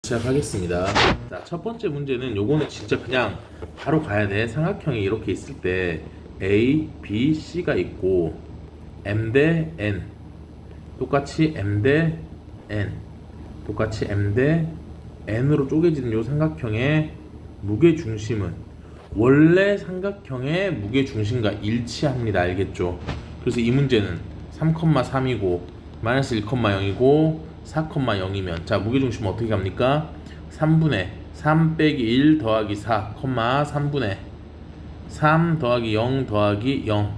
시작하겠습니다. 자, 첫 번째 문제는 요거는 진짜 그냥 바로 가야 돼. 삼각형이 이렇게 있을 때 A, B, C가 있고 M 대 N 똑같이 M 대 N 똑같이 M 대 N으로 쪼개지는 요 삼각형의 무게중심은 원래 삼각형의 무게중심과 일치합니다. 알겠죠? 그래서 이 문제는 3,3이고 마이너스 1,0이고 4,0이면 자 무게중심은 어떻게 갑니까? 3분의 3 빼기 1 더하기 4, 3분의 3 더하기 0 더하기 0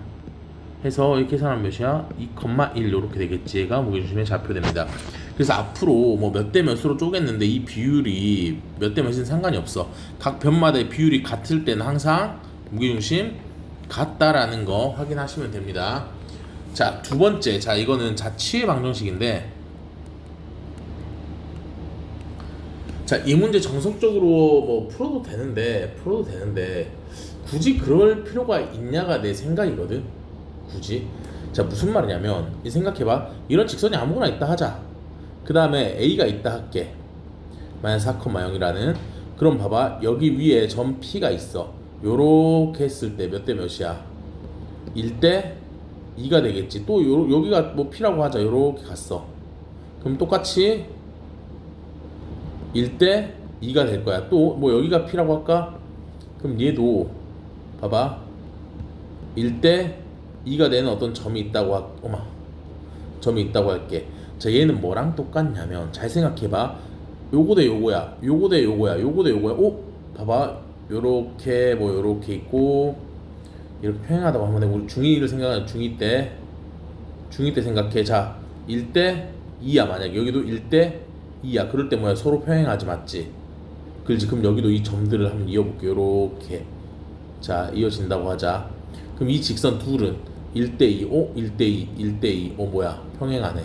해서 이렇게 계산하면 몇이야? 2,1 이렇게 되겠지. 얘가 무게중심의 좌표됩니다. 그래서 앞으로 뭐 몇 대 몇으로 쪼갰는데 이 비율이 몇 대 몇은 상관이 없어. 각 변마다의 비율이 같을 때는 항상 무게중심 같다라는 거 확인하시면 됩니다. 자, 두 번째. 자, 이거는 자취의 방정식인데 자, 이 문제 정석적으로 뭐 풀어도 되는데 굳이 그럴 필요가 있냐가 내 생각이거든. 굳이. 자, 무슨 말이냐면 이 생각해봐. 이런 직선이 아무거나 있다 하자. 그 다음에 A가 있다 할게. 마이너스 4,0이라는. 그럼 봐봐. 여기 위에 점 P가 있어. 요렇게 했을 때 몇 대 몇이야? 1대 2가 되겠지. 또 여기가 뭐 P라고 하자. 요렇게 갔어. 그럼 똑같이 1대 2가 될 거야. 또 뭐 여기가 P라고 할까? 그럼 얘도 봐봐. 1대 2가 되는 어떤 점이 있다고 점이 있다고 할게. 자, 얘는 뭐랑 똑같냐면 잘 생각해봐. 요거 대 요거야. 요거 대 요거야. 요거 대 요거야. 오? 봐봐. 요렇게 뭐 요렇게 있고 이렇게 평행하다고 하면 우리 중2를 생각하면 중2 때 생각해. 자, 1대 2야. 만약에 여기도 1대 2야. 그럴 때 뭐야? 서로 평행하지, 맞지? 그렇지. 그럼 여기도 이 점들을 한번 이어볼게요. 요렇게. 자, 이어진다고 하자. 그럼 이 직선 둘은 1대 2, 1대 2, 1대 2. 뭐야? 평행하네.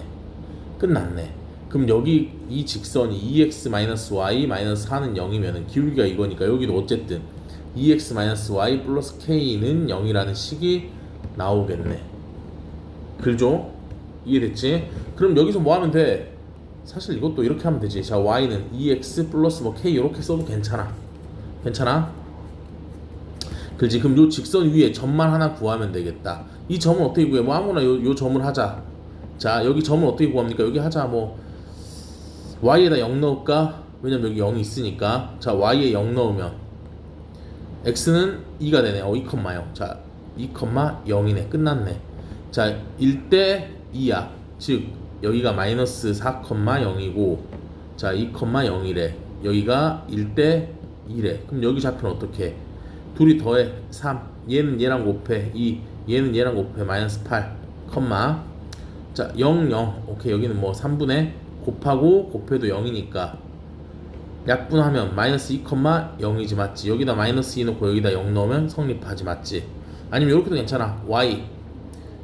끝났네. 그럼 여기 이 직선이 2x-y-4는 0이면은 기울기가 이거니까 여기도 어쨌든 2x-y 플러스 k는 0이라는 식이 나오겠네. 그죠? 이해됐지? 그럼 여기서 뭐 하면 돼? 사실 이것도 이렇게 하면 되지. 자, y는 2x 플러스 뭐 k 이렇게 써도 괜찮아. 그렇지. 그럼 요 직선 위에 점만 하나 구하면 되겠다. 이 점은 어떻게 구해? 뭐 아무나 요 점을 하자. 자, 여기 점을 어떻게 구합니까? 여기 하자. 뭐 y에다 0 넣을까? 왜냐면 여기 0이 있으니까. 자, y에 0 넣으면 x는 2가 되네. 2,0. 자, 2,0이네. 끝났네. 자, 1대 2야. 즉 여기가 마이너스 4,0이고 자 2,0이래. 여기가 1대 2래. 그럼 여기 좌표는 어떻게? 둘이 더해 3. 얘는 얘랑 곱해 2. 얘는 얘랑 곱해 마이너스 8, 자 0, 0. 오케이. 여기는 뭐 3분의 곱해도 0이니까 약분하면 마이너스 2,0이지, 맞지? 여기다 마이너스 2 넣고 여기다 0 넣으면 성립하지, 맞지? 아니면 이렇게도 괜찮아. y.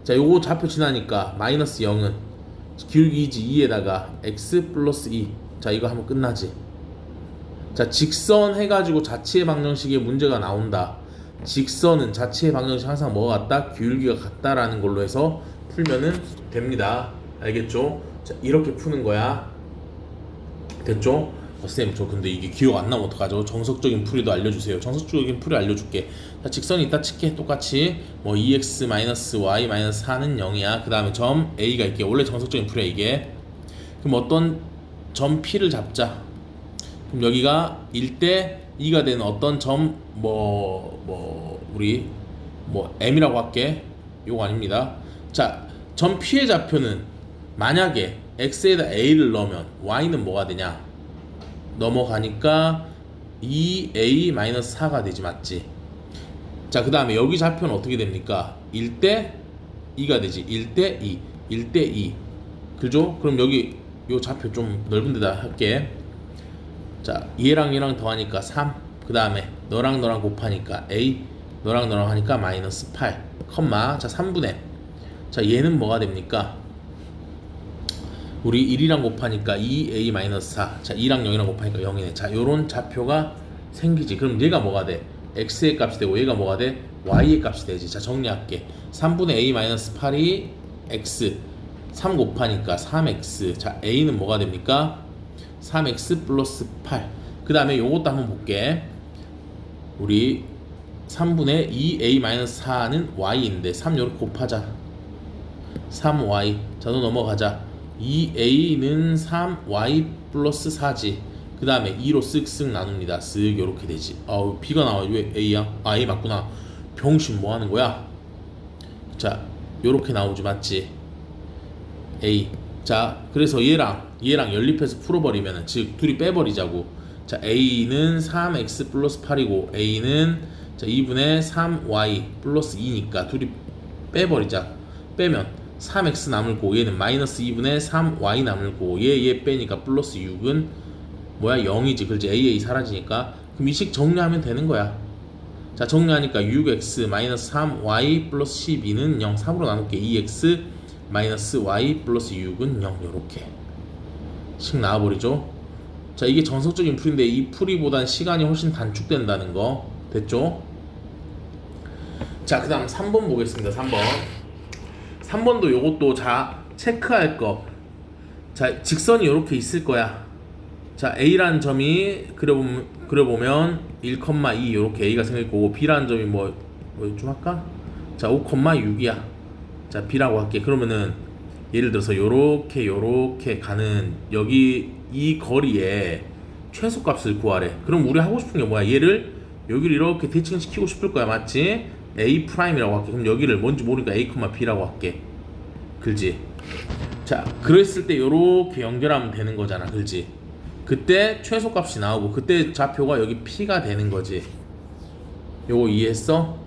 자, 요거 좌표 지나니까 마이너스 0은 기울기이지 2에다가 x 플러스 2. 자, 이거 하면 끝나지. 자, 직선 해가지고 자치의 방정식에 문제가 나온다. 직선은 자치의 방정식 항상 뭐가 같다? 기울기가 같다라는 걸로 해서 풀면은 됩니다. 알겠죠? 자, 이렇게 푸는 거야. 됐죠? 선생님, 저 근데 이게 기억 안 나면 어떡하죠? 정석적인 풀이도 알려주세요. 정석적인 풀이 알려줄게. 자, 직선이 있다 칠게. 똑같이 뭐 2x-y-4는 0이야. 그 다음에 점 A가 있게. 원래 정석적인 풀이야 이게. 그럼 어떤 점 P를 잡자. 그럼 여기가 1대 2가 되는 어떤 점 우리 M이라고 할게. 요거 아닙니다. 자, 점 P의 좌표는 만약에 X에다 A를 넣으면 Y는 뭐가 되냐? 넘어가니까 2a-4가 되지, 맞지? 자, 그 다음에 여기 좌표는 어떻게 됩니까? 1대 2가 되지. 1대 2, 1대 2. 그죠? 그럼 여기 요 좌표 좀 넓은 데다 할게. 자, 얘랑 얘랑 더하니까 3. 그 다음에 너랑 너랑 곱하니까 a, 너랑 너랑 하니까 마이너스 8, 자 3분의. 자, 얘는 뭐가 됩니까? 우리 1이랑 곱하니까 2a-4. 자, 2랑 0이랑 곱하니까 0이네. 자, 요런 좌표가 생기지. 그럼 얘가 뭐가 돼? x의 값이 되고 얘가 뭐가 돼? y의 값이 되지. 자, 정리할게. 3분의 a-8이 x. 3 곱하니까 3x. 자, a는 뭐가 됩니까? 3x 플러스 8. 그 다음에 요것도 한번 볼게. 우리 3분의 2a-4는 y인데 3 요렇게 곱하자. 3y. 자, 너 넘어가자. 2a는 3y 플러스 4지. 그 다음에 2로 쓱쓱 나눕니다. 쓱 요렇게 되지. b가 나와. 왜 a야? 아, a 맞구나. 병신 뭐 하는 거야? 자, 요렇게 나오지, 맞지? a. 자, 그래서 얘랑 연립해서 풀어버리면은, 즉 둘이 빼버리자고. 자, a는 3x 플러스 8이고 a는 자 2분의 3y 플러스 2니까 둘이 빼버리자. 빼면 3x 남을고 얘는 마이너스 2분의 3y 남을고 얘 빼니까 플러스 6은 뭐야? 0이지. 그렇지? a 사라지니까. 그럼 이 식 정리하면 되는 거야. 자, 정리하니까 6x 마이너스 3y 플러스 12는 0. 3으로 나눌게. 2x 마이너스 y 플러스 6은 0. 요렇게 식 나와버리죠. 자, 이게 정석적인 풀인데 이 풀이보단 시간이 훨씬 단축된다는 거. 됐죠? 자, 그 다음 3번 보겠습니다. 3번도 요것도 자 체크할 거. 자, 직선이 요렇게 있을 거야. 자, A라는 점이 그려보면 1,2 요렇게 A가 생길 거고, B라는 점이 뭐 좀 할까? 자, 5,6이야. 자, B라고 할게. 그러면은 예를 들어서 요렇게 가는 여기 이 거리에 최소값을 구하래. 그럼 우리 하고 싶은 게 뭐야? 얘를 여기를 이렇게 대칭시키고 싶을 거야. 맞지? A 프라임이라고 할게. 그럼 여기를 뭔지 모르니까 A, B라고 할게. 그렇지? 자, 그랬을 때 요렇게 연결하면 되는 거잖아. 그렇지? 그때 최소값이 나오고 그때 좌표가 여기 P가 되는 거지. 요거 이해했어?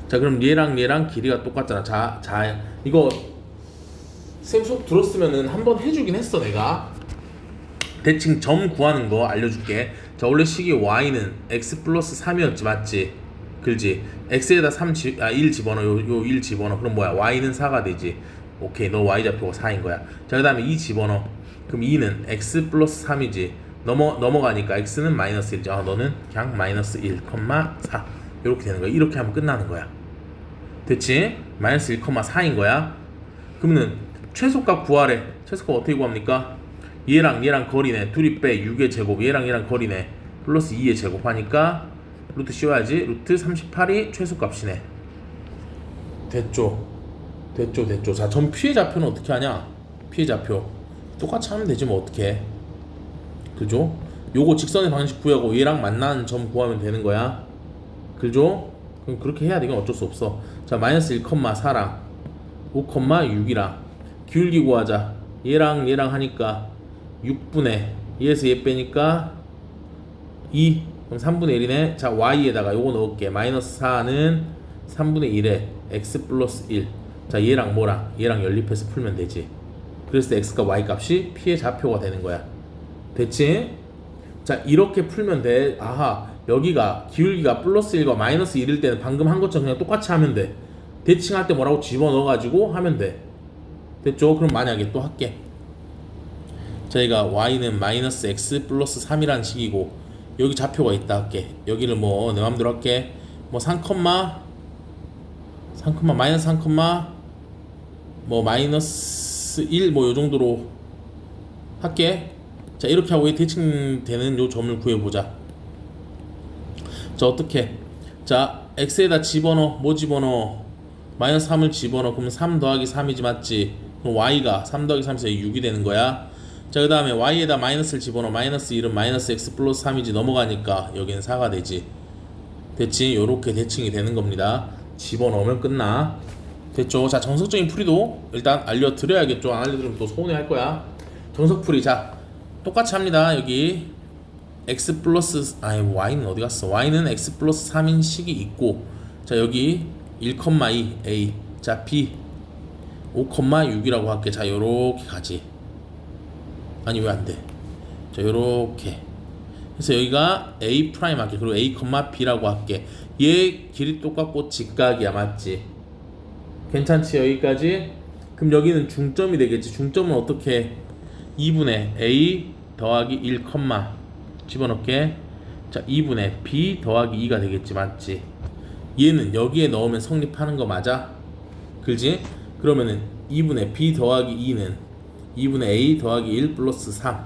자, 그럼 얘랑 길이가 똑같잖아. 자, 이거 쌤 수업 들었으면은 한번 해주긴 했어. 내가 대칭 점 구하는 거 알려줄게. 자, 원래 식이 y는 x 플러스 3이었지. 맞지? 그렇지? x에다 1 집어넣어. 요 1 집어넣어. 그럼 뭐야? y는 4가 되지. 오케이, 너 y좌표가 4인 거야. 자, 그 다음에 2 집어넣어. 그럼 2는 x 플러스 3이지. 넘어가니까 x는 마이너스 1이지. 너는 그냥 마이너스 1,4 이렇게 되는 거야. 이렇게 하면 끝나는 거야. 됐지? 마이너스 1,4인 거야. 그러면은 최소값 구하래. 최소값 어떻게 구합니까? 얘랑 거리네. 둘이 빼 6의 제곱. 얘랑 거리네. 플러스 2의 제곱 하니까 루트 씌워야지. 루트 38이 최소값이네. 됐죠? 자, 점 P의 좌표는 어떻게 하냐? P의 좌표 똑같이 하면 되지 뭐. 어떻게? 그죠? 요거 직선의 방식 구하고 얘랑 만나는 점 구하면 되는 거야. 그죠? 그럼 그렇게 해야 돼. 이건 어쩔 수 없어. 자, 마이너스 1,4랑 5,6이랑 기울기 구하자. 얘랑 하니까 6분의 2에서 얘 빼니까 2. 그럼 3분의 1이네. 자, y에다가 요거 넣을게. 마이너스 4는 3분의 1에 x 플러스 1. 자, 얘랑 연립해서 풀면 되지. 그래서 x과 y 값이 p의 좌표가 되는 거야. 됐지? 자, 이렇게 풀면 돼. 아하, 여기가 기울기가 플러스 1과 마이너스 1일 때는 방금 한 것처럼 그냥 똑같이 하면 돼. 대칭할 때 뭐라고 집어넣어가지고 하면 돼. 됐죠? 그럼 만약에 또 할게. 저희가 y는 마이너스 x 플러스 3이라는 식이고 여기 좌표가 있다 할게. 여기를 뭐 내 맘대로 할게. 뭐 3, 마이너스 3, 뭐 마이너스 1 뭐 요정도로 할게. 자, 이렇게 하고 대칭되는 요 점을 구해보자. 자, 어떻게? 자, x에다 집어넣어. 뭐 집어넣어? 마이너스 3을 집어넣어. 그러면 3 더하기 3이지. 맞지? 그럼 y가 3 더하기 3에서 6이 되는 거야. 자, 그 다음에 y에다 마이너스를 집어넣어. 마이너스 1은 마이너스 x 플러스 3이지. 넘어가니까 여기는 4가 되지. 됐지? 요렇게 대칭이 되는 겁니다. 집어넣으면 끝나. 됐죠? 자, 정석적인 풀이도 일단 알려드려야겠죠. 안 알려드리면 또 서운해할 거야. 정석풀이. 자, 똑같이 합니다. 여기 x 플러스 y는 어디 갔어? y는 x 플러스 3인 식이 있고, 자, 여기 1,2 a. 자, b 5,6이라고 할게. 자, 요렇게 가지. 아니, 왜 안 돼? 자, 요렇게 그래서 여기가 a 프라임 할게. 그리고 a, b라고 할게. 얘 길이 똑같고 직각이야. 맞지? 괜찮지? 여기까지? 그럼 여기는 중점이 되겠지. 중점은 어떻게? 2분의 a 더하기 1, 집어넣게. 자, 2분의 b 더하기 2가 되겠지. 맞지? 얘는 여기에 넣으면 성립하는 거 맞아? 그렇지? 그러면은 2분의 b 더하기 2는 2분의 a 더하기 1 플러스 3.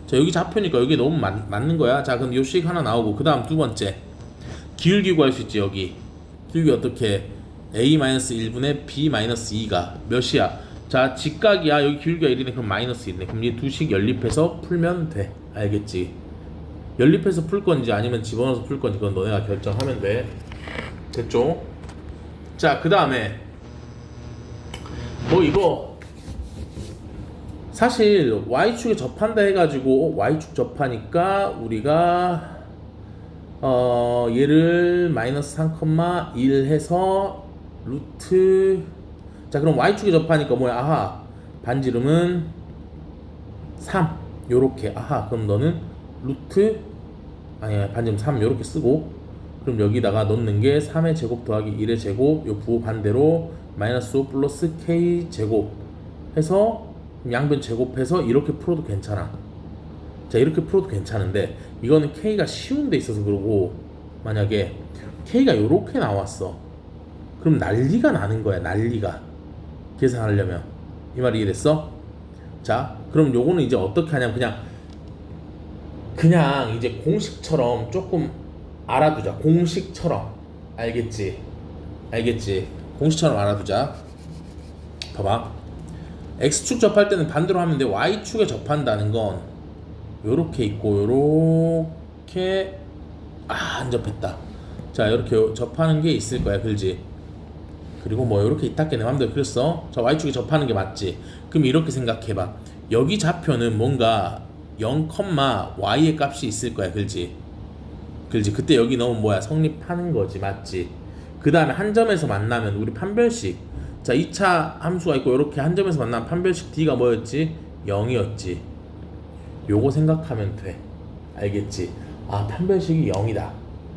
자 여기 좌표니까 여기 너무 맞는 거야. 자 그럼 요 식 하나 나오고 그 다음 두 번째 기울기 구할 수 있지. 여기 기울기 어떻게 a-1분의 b-2가 몇이야? 자 직각이야. 여기 기울기가 1이네. 그럼 마이너스 1이네. 그럼 이 두 식 연립해서 풀면 돼. 알겠지? 연립해서 풀 건지 아니면 집어넣어서 풀 건지 그건 너네가 결정하면 돼. 됐죠? 자 그 다음에 뭐 이거 사실 y축에 접한다 해가지고 y축 접하니까 우리가 얘를 마이너스 3,1 해서 루트 자 그럼 y축에 접하니까 뭐야? 아하 반지름은 3 요렇게 아하 그럼 너는 루트 아니야 반지름 3 요렇게 쓰고 그럼 여기다가 넣는 게 3의 제곱 더하기 1의 제곱 요 부호 반대로 마이너스 5 플러스 k 제곱 해서 양변 제곱해서 이렇게 풀어도 괜찮아. 자 이렇게 풀어도 괜찮은데 이거는 k가 쉬운 데 있어서 그러고 만약에 k가 요렇게 나왔어 그럼 난리가 나는 거야. 난리가 계산하려면 이 말 이해됐어? 자 그럼 요거는 이제 어떻게 하냐면 그냥 이제 공식처럼 조금 알아두자. 공식처럼 알겠지? 공식처럼 알아두자. 봐봐 x축 접할 때는 반대로 하면 돼. y축에 접한다는 건 요렇게 있고 요렇게 안 접했다. 자 이렇게 접하는 게 있을 거야. 그렇지? 그리고 뭐 요렇게 있다 내 맘대로 그랬어. 자 y축에 접하는 게 맞지? 그럼 이렇게 생각해봐. 여기 좌표는 뭔가 0, y의 값이 있을 거야. 그렇지? 그때 여기 넣으면 뭐야? 성립하는 거지. 맞지? 그 다음에 한 점에서 만나면 우리 판별식 자 2차 함수가 있고 이렇게 한 점에서 만나면 판별식 d가 뭐였지? 0이었지. 요거 생각하면 돼. 알겠지? 아 판별식이 0이다.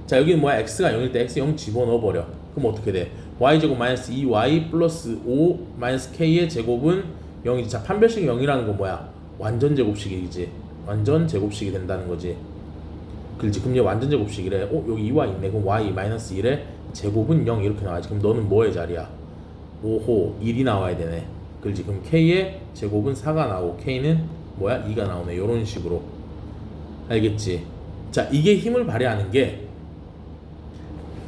자 여기는 뭐야? x가 0일 때 x 0 집어넣어버려. 그럼 어떻게 돼? y제곱 마이너스 2y 플러스 5 마이너스 k의 제곱은 0이지. 자 판별식이 0이라는 건 뭐야? 완전 제곱식이지. 완전 제곱식이 된다는 거지. 그렇지? 그럼 얘 완전 제곱식이래. 여기 2y 있네. 그럼 y 마이너스 1의 제곱은 0 이렇게 나와야지. 그럼 너는 뭐의 자리야? 5호 1이 나와야 되네. 그렇지? 그럼 k의 제곱은 4가 나오고 k는 뭐야? 2가 나오네. 요런 식으로. 알겠지? 자 이게 힘을 발휘하는 게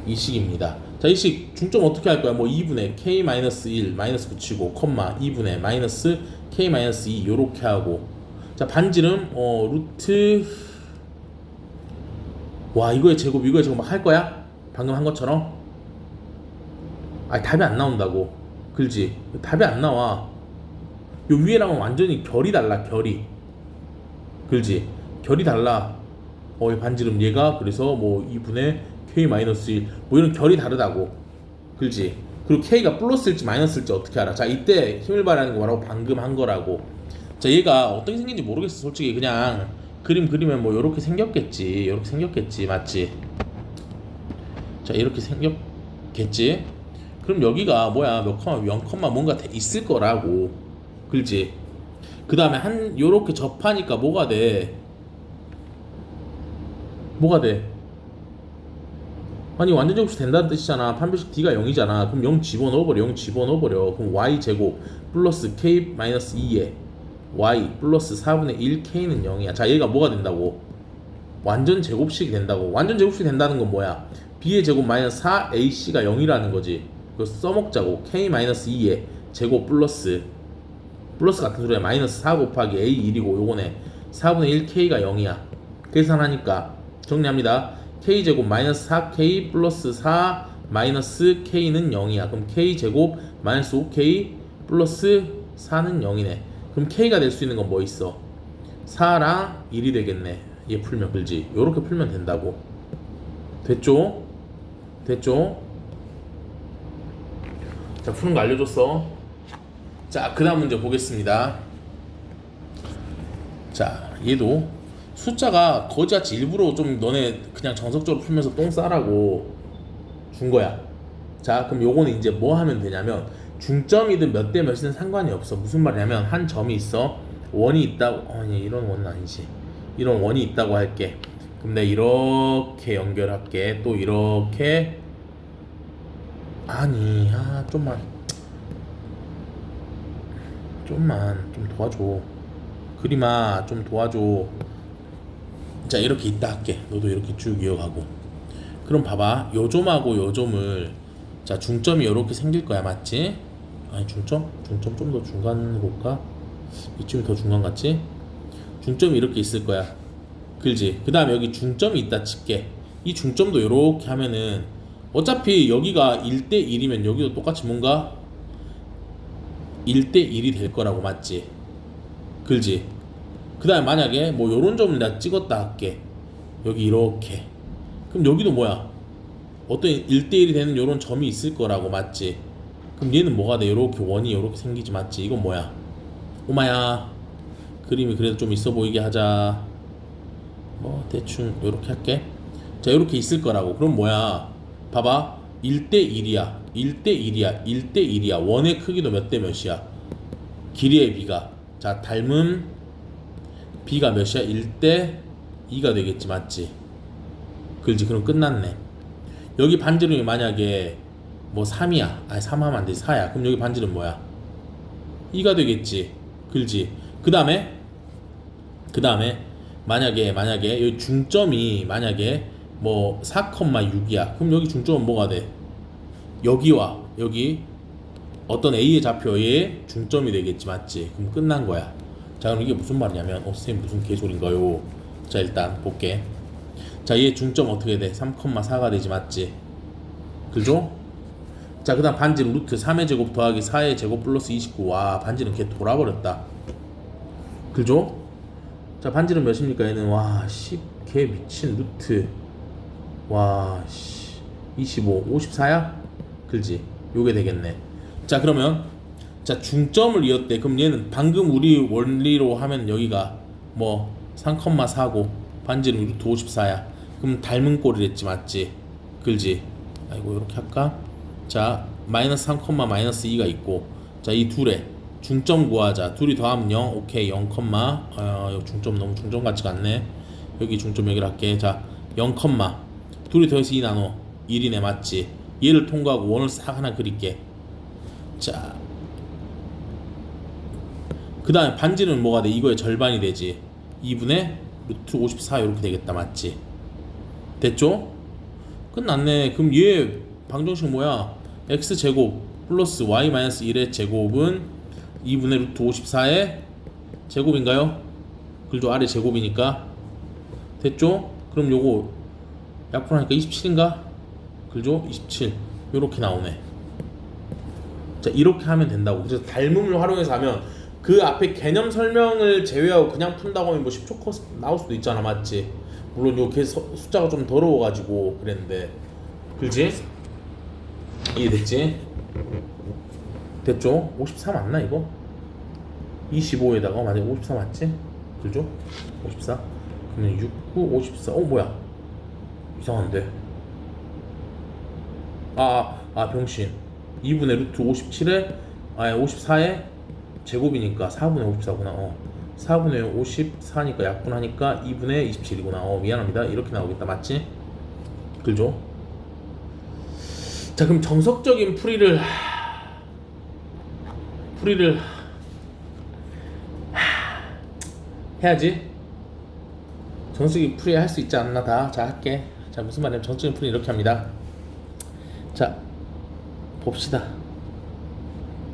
이 식입니다. 자 이 식 중점 어떻게 할 거야? 뭐 2분의 k-1 마이너스 붙이고 콤마 2분의 마이너스 k-2 요렇게 하고 자 반지름 루트 와 이거의 제곱 막 할 거야? 방금 한 것처럼? 아니 답이 안 나온다고. 그렇지? 답이 안 나와. 요 위에랑은 완전히 결이 달라. 그렇지? 결이 달라. 이 반지름 얘가 그래서 뭐 2분의 k-1 뭐 이런 결이 다르다고. 그렇지? 그리고 k가 플러스일지 마이너스일지 어떻게 알아? 자 이때 힘을 발휘하는 거 뭐라고? 방금 한 거라고. 자 얘가 어떻게 생긴지 모르겠어. 솔직히 그냥 그림 그리면 뭐 요렇게 생겼겠지. 맞지? 자 이렇게 생겼겠지? 그럼 여기가 뭐야? 몇 컴마 0 컴마 뭔가 있을 거라고. 그렇지? 그 다음에 요렇게 접하니까 뭐가 돼? 아니 완전 제곱식 된다는 뜻이잖아. 판별식 d가 0이잖아. 그럼 0 집어넣어버려. 그럼 y제곱 플러스 k-2에 y 플러스 4분의 1 k는 0이야. 자 얘가 뭐가 된다고? 완전 제곱식이 된다고. 완전 제곱식이 된다는 건 뭐야? b의 제곱 마이너스 4ac가 0이라는 거지. 그거 써먹자고. k-2의 제곱 플러스 같은 소리야. 마이너스 4 곱하기 a 1이고 요거네 4분의 1 k가 0이야. 계산하니까 정리합니다. k제곱 마이너스 4k 플러스 4 마이너스 k는 0이야. 그럼 k제곱 마이너스 5k 플러스 4는 0이네. 그럼 k가 될 수 있는 건 뭐 있어? 4랑 1이 되겠네. 얘 풀면. 그렇지? 요렇게 풀면 된다고. 됐죠? 자 푸는 거 알려줬어. 자 그 다음 문제 보겠습니다. 자 얘도 숫자가 거지같이 일부러 좀 너네 그냥 정석적으로 풀면서 똥 싸라고 준 거야. 자 그럼 요거는 이제 뭐 하면 되냐면 중점이든 몇 대 몇이든 상관이 없어. 무슨 말이냐면 한 점이 있어. 원이 있다고. 아니 이런 원은 아니지. 이런 원이 있다고 할게. 그럼 내가 이렇게 연결할게. 또 이렇게. 아니 좀만 좀 도와줘. 그림아 좀 도와줘. 자 이렇게 있다 할게. 너도 이렇게 쭉 이어가고. 그럼 봐봐, 요 점하고 요 점을 자 중점이 이렇게 생길 거야, 맞지? 아니 중점 좀 더 중간 볼까? 이쯤이 더 중간 같지? 중점이 이렇게 있을 거야, 그지? 그 다음에 여기 중점이 있다 칠게. 이 중점도 이렇게 하면은 어차피 여기가 1대1이면 여기도 똑같이 뭔가 1대1이 될 거라고, 맞지? 그지? 그 다음에 만약에 뭐 요런 점을 내가 찍었다 할게. 여기 이렇게. 그럼 여기도 뭐야? 어떤 1대1이 되는 요런 점이 있을 거라고, 맞지? 그럼 얘는 뭐가 돼? 요렇게 원이 요렇게 생기지, 맞지? 이건 뭐야? 오마야, 그림이 그래도 좀 있어 보이게 하자. 뭐 대충 요렇게 할게. 자 요렇게 있을 거라고. 그럼 뭐야? 봐봐, 1대1이야 1대1이야 1대1이야. 원의 크기도 몇 대 몇이야? 길이의 b가, 자 닮은 b가 몇이야? 1대2가 되겠지, 맞지? 그렇지. 그럼 끝났네. 여기 반지름이 만약에 뭐 3이야. 아니 3 하면 안 되지, 4야. 그럼 여기 반지름 뭐야? 2가 되겠지. 그렇지. 그 다음에 만약에 여기 중점이 만약에 뭐 4,6이야. 그럼 여기 중점은 뭐가 돼? 여기와 여기 어떤 A의 좌표의 중점이 되겠지, 맞지? 그럼 끝난 거야. 자 그럼 이게 무슨 말이냐면, 선생님 무슨 개소리인가요? 자 일단 볼게. 자 얘 중점 어떻게 돼? 3,4가 되지, 맞지? 그죠? 자 그 다음 반지름 루트 3의 제곱 더하기 4의 제곱 플러스 29. 와 반지름 걔 돌아버렸다. 그죠? 자 반지름 몇입니까 얘는? 와 10, 걔 미친 루트. 와 25, 54야? 그지? 요게 되겠네. 자 그러면 자 중점을 이었대. 그럼 얘는 방금 우리 원리로 하면 여기가 뭐 3,4고 반지름 루트 54야. 그럼 닮은 꼴이랬지, 맞지? 그지? 아이고 이렇게 할까? 자 마이너스 3, 마이너스 2가 있고, 자 이 둘의 중점 구하자. 둘이 더하면 0. 오케이 0, 중점 너무 중점 같지가 않네. 여기 중점 여기를 할게. 자 0, 둘이 더해서 2 나눠 1이네, 맞지? 얘를 통과하고 원을 싹 하나 그릴게. 자 그 다음에 반지름은 뭐가 돼? 이거의 절반이 되지. 2분의 루트 54 이렇게 되겠다, 맞지? 됐죠? 끝났네. 그럼 얘 방정식 뭐야? x제곱 플러스 y 마이너스 1의 제곱은 2분의 루트 54의 제곱인가요? 그죠? 아래 제곱이니까. 됐죠? 그럼 요거 약분하니까 27인가? 그죠? 27 요렇게 나오네. 자 이렇게 하면 된다고. 그래서 닮음을 활용해서 하면 그 앞에 개념 설명을 제외하고 그냥 푼다고 하면 뭐 10초 컷 나올 수도 있잖아, 맞지? 물론 요 숫자가 좀 더러워가지고 그랬는데. 그렇지? 이해됐지? 됐죠? 54 맞나 이거? 25에다가 만약에 54 맞지? 그죠? 54 그러면 6, 9, 54 뭐야 이상한데. 병신. 2분의 루트 57에 54에 제곱이니까 4분의 54구나. 4분의 54니까 약분하니까 2분의 27이구나. 미안합니다. 이렇게 나오겠다, 맞지? 그죠? 자 그럼 정석적인 풀이를 해야지. 정석적인 풀이 할 수 있지 않나 다. 자 할게. 자 무슨 말이냐면 정석적인 풀이 이렇게 합니다. 자 봅시다.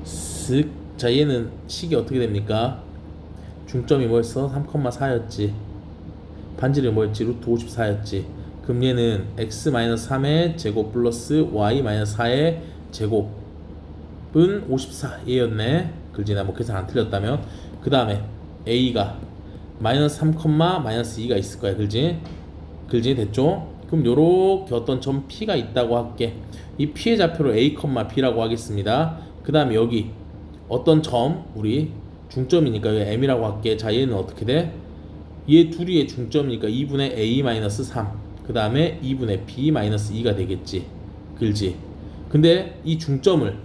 쓱. 자 얘는 식이 어떻게 됩니까? 중점이 뭐였어? 3,4였지. 반지름이 뭐였지? 루트 54였지. 그럼 얘는 x-3의 제곱 플러스 y-4의 제곱은 54 얘였네. 그지? 나 뭐 계산 안 틀렸다면. 그 다음에 a가 마이너스 3, 마이너스 2가 있을 거야. 그지? 됐죠? 그럼 요렇게 어떤 점 P가 있다고 할게. 이 P의 좌표를 A, B라고 하겠습니다. 그 다음에 여기 어떤 점, 우리 중점이니까 여기 M이라고 할게. 자 얘는 어떻게 돼? 얘 둘이의 중점이니까 2분의 A-3 그 다음에 2분의 B-2가 되겠지. 그지? 근데 이 중점을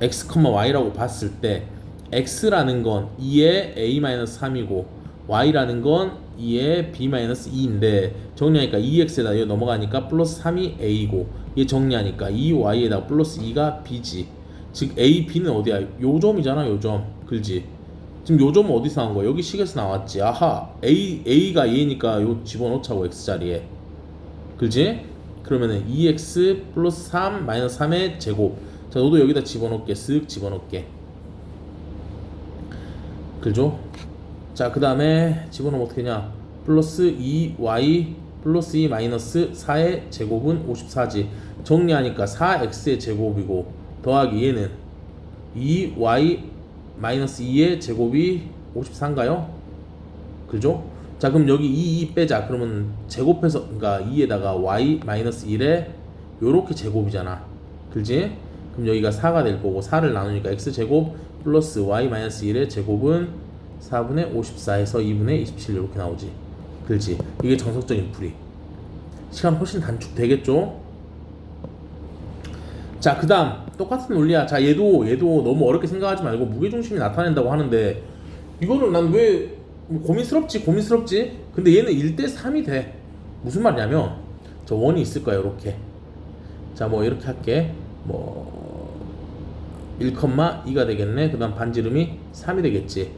x, y라고 봤을 때 x라는 건 2의 A-3이고 y라는 건 2의 B-2인데 정리하니까 2x에다 여기 넘어가니까 플러스 3이 a고 얘 정리하니까 2y에다 플러스 2가 b지. 즉 a, b는 어디야? 요 점이잖아, 요 점. 그지? 지금 요 점은 어디서 나온 거야? 여기 식에서 나왔지. 아하, A가 A니까 요 집어넣자고 X자리에. 그지? 그러면은 2x 플러스 3 마이너스 3의 제곱. 자, 너도 여기다 집어넣게. 쓱 집어넣게. 그죠? 자, 그 다음에 집어넣으면 어떻게 되냐? 플러스 2y 플러스 2 마이너스 4의 제곱은 54지. 정리하니까 4x의 제곱이고 더하기 얘는 2y 마이너스 2의 제곱이 54인가요? 그죠? 자, 그럼 여기 2 빼자. 그러면 제곱해서, 그러니까 2에다가 y 마이너스 1에 요렇게 제곱이잖아. 그지? 그럼 여기가 4가 될 거고 4를 나누니까 x제곱 플러스 y 마이너스 1의 제곱은 4분의 54에서 2분의 27 이렇게 나오지. 그렇지? 이게 정석적인 풀이. 시간 훨씬 단축되겠죠? 자, 그 다음 똑같은 논리야. 자, 얘도 너무 어렵게 생각하지 말고 무게중심이 나타낸다고 하는데 이거는 난 왜 고민스럽지? 근데 얘는 1대3이 돼. 무슨 말이냐면 저 원이 있을 거야. 이렇게. 자, 뭐 이렇게 할게. 뭐 1,2가 되겠네. 그 다음 반지름이 3이 되겠지.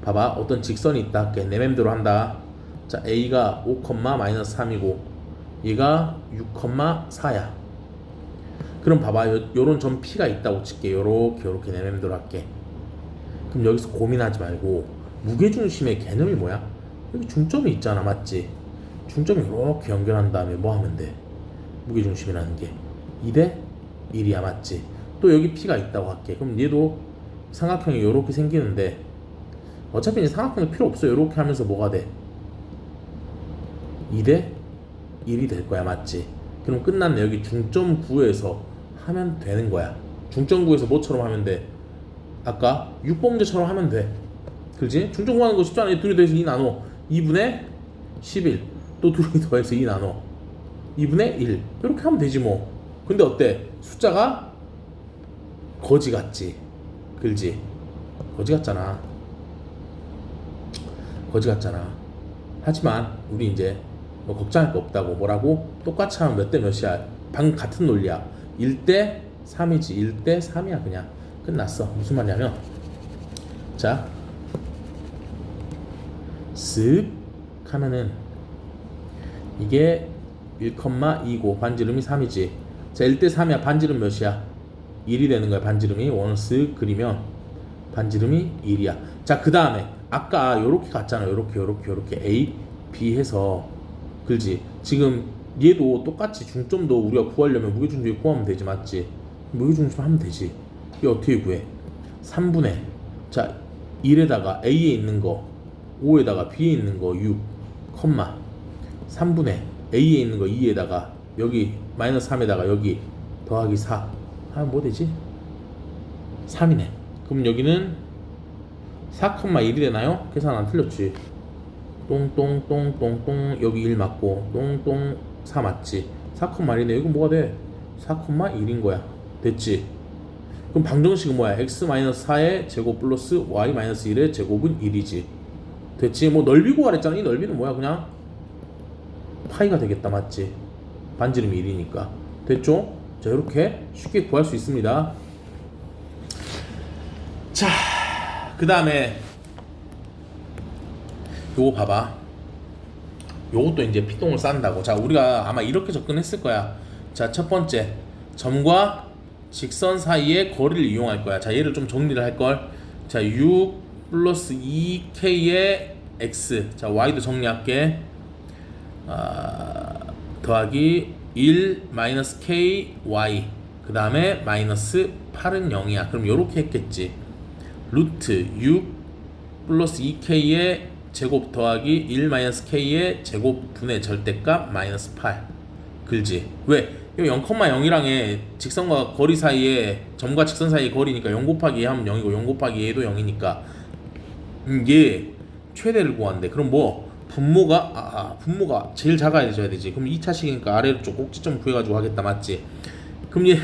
봐봐, 어떤 직선이 있다 할게. 내 맘대로 한다. 자, A가 5, 마이너스 3이고 얘가 6,4야. 그럼 봐봐, 요런 점 P가 있다고 칠게. 요렇게 내 맘대로 할게. 그럼 여기서 고민하지 말고 무게중심의 개념이 뭐야? 여기 중점이 있잖아, 맞지? 중점이 이렇게 연결한 다음에 뭐 하면 돼? 무게중심이라는 게 2대 1이야, 맞지? 또 여기 P가 있다고 할게. 그럼 얘도 삼각형이 이렇게 생기는데 어차피 이제 삼각형이 필요 없어. 이렇게 하면서 뭐가 돼? 2대 1이 될 거야, 맞지? 그럼 끝났네. 여기 중점 구에서 하면 되는 거야. 중점 구에서 뭐처럼 하면 돼? 아까 6번 문제처럼 하면 돼. 그렇지? 중점 구하는 거 쉽잖아. 둘이 더해서 2 나눠 2분의 11. 또 둘이 더해서 2 나눠 2분의 1. 이렇게 하면 되지 뭐. 근데 어때? 숫자가 거지 같지? 그렇지? 거지 같잖아. 하지만 우리 이제 뭐 걱정할 거 없다고. 뭐라고? 똑같이 하면 몇 대 몇이야? 방금 같은 논리야. 1대 3이지. 1대 3이야. 그냥 끝났어. 무슨 말이냐면 자, 쓱 하면은 이게 1,2고 반지름이 3이지. 자, 1대 3이야. 반지름 몇이야? 1이 되는 거야. 반지름이. 원을 쓱 그리면 반지름이 1이야. 자, 그 다음에 아까 요렇게 갔잖아. 요렇게 A, B 해서. 그렇지? 지금 얘도 똑같이 중점도 우리가 구하려면 무게중심 구하면 되지, 맞지? 무게중심 하면 되지. 이게 어떻게 구해? 3분의 자 1에다가 A에 있는 거 5에다가 B에 있는 거 6, 3분의 A에 있는 거 2에다가 여기 마이너스 3에다가 여기 더하기 4 하면 뭐 되지? 3이네. 그럼 여기는 4,1이 되나요? 계산 안 틀렸지? 똥똥똥똥똥 여기 1 맞고 똥똥 4 맞지? 4,1이네. 이거 뭐가 돼? 4,1인 거야. 됐지? 그럼 방정식은 뭐야? x-4의 제곱 플러스 y-1의 제곱은 1이지. 됐지? 뭐 넓이 구하랬잖아. 이 넓이는 뭐야? 그냥 파이가 되겠다, 맞지? 반지름이 1이니까. 됐죠? 자, 이렇게 쉽게 구할 수 있습니다. 자, 그 다음에 요거 봐봐. 요것도 이제 피동을 싼다고. 자, 우리가 아마 이렇게 접근했을 거야. 자, 첫 번째 점과 직선 사이의 거리를 이용할 거야. 자, 얘를 좀 정리를 할 걸. 자, 6 플러스 2k의 x. 자, y도 정리할게. 더하기 1 마이너스 k y. 그 다음에 마이너스 8은 0이야. 그럼 요렇게 했겠지. 루트 6 플러스 2k의 제곱 더하기 1 마이너스 k의 제곱 분의 절대값 마이너스 8. 그지? 왜? 이거 0,0이랑의 직선과 거리 사이에 점과 직선 사이의 거리니까 0 곱하기 2 하면 0이고 0 곱하기 2도 0이니까 얘 최대를 구한대. 그럼 뭐 분모가 제일 작아야 되지. 그럼 2차식이니까 아래로 쪽 꼭지점 구해가지고 하겠다, 맞지? 그럼 얘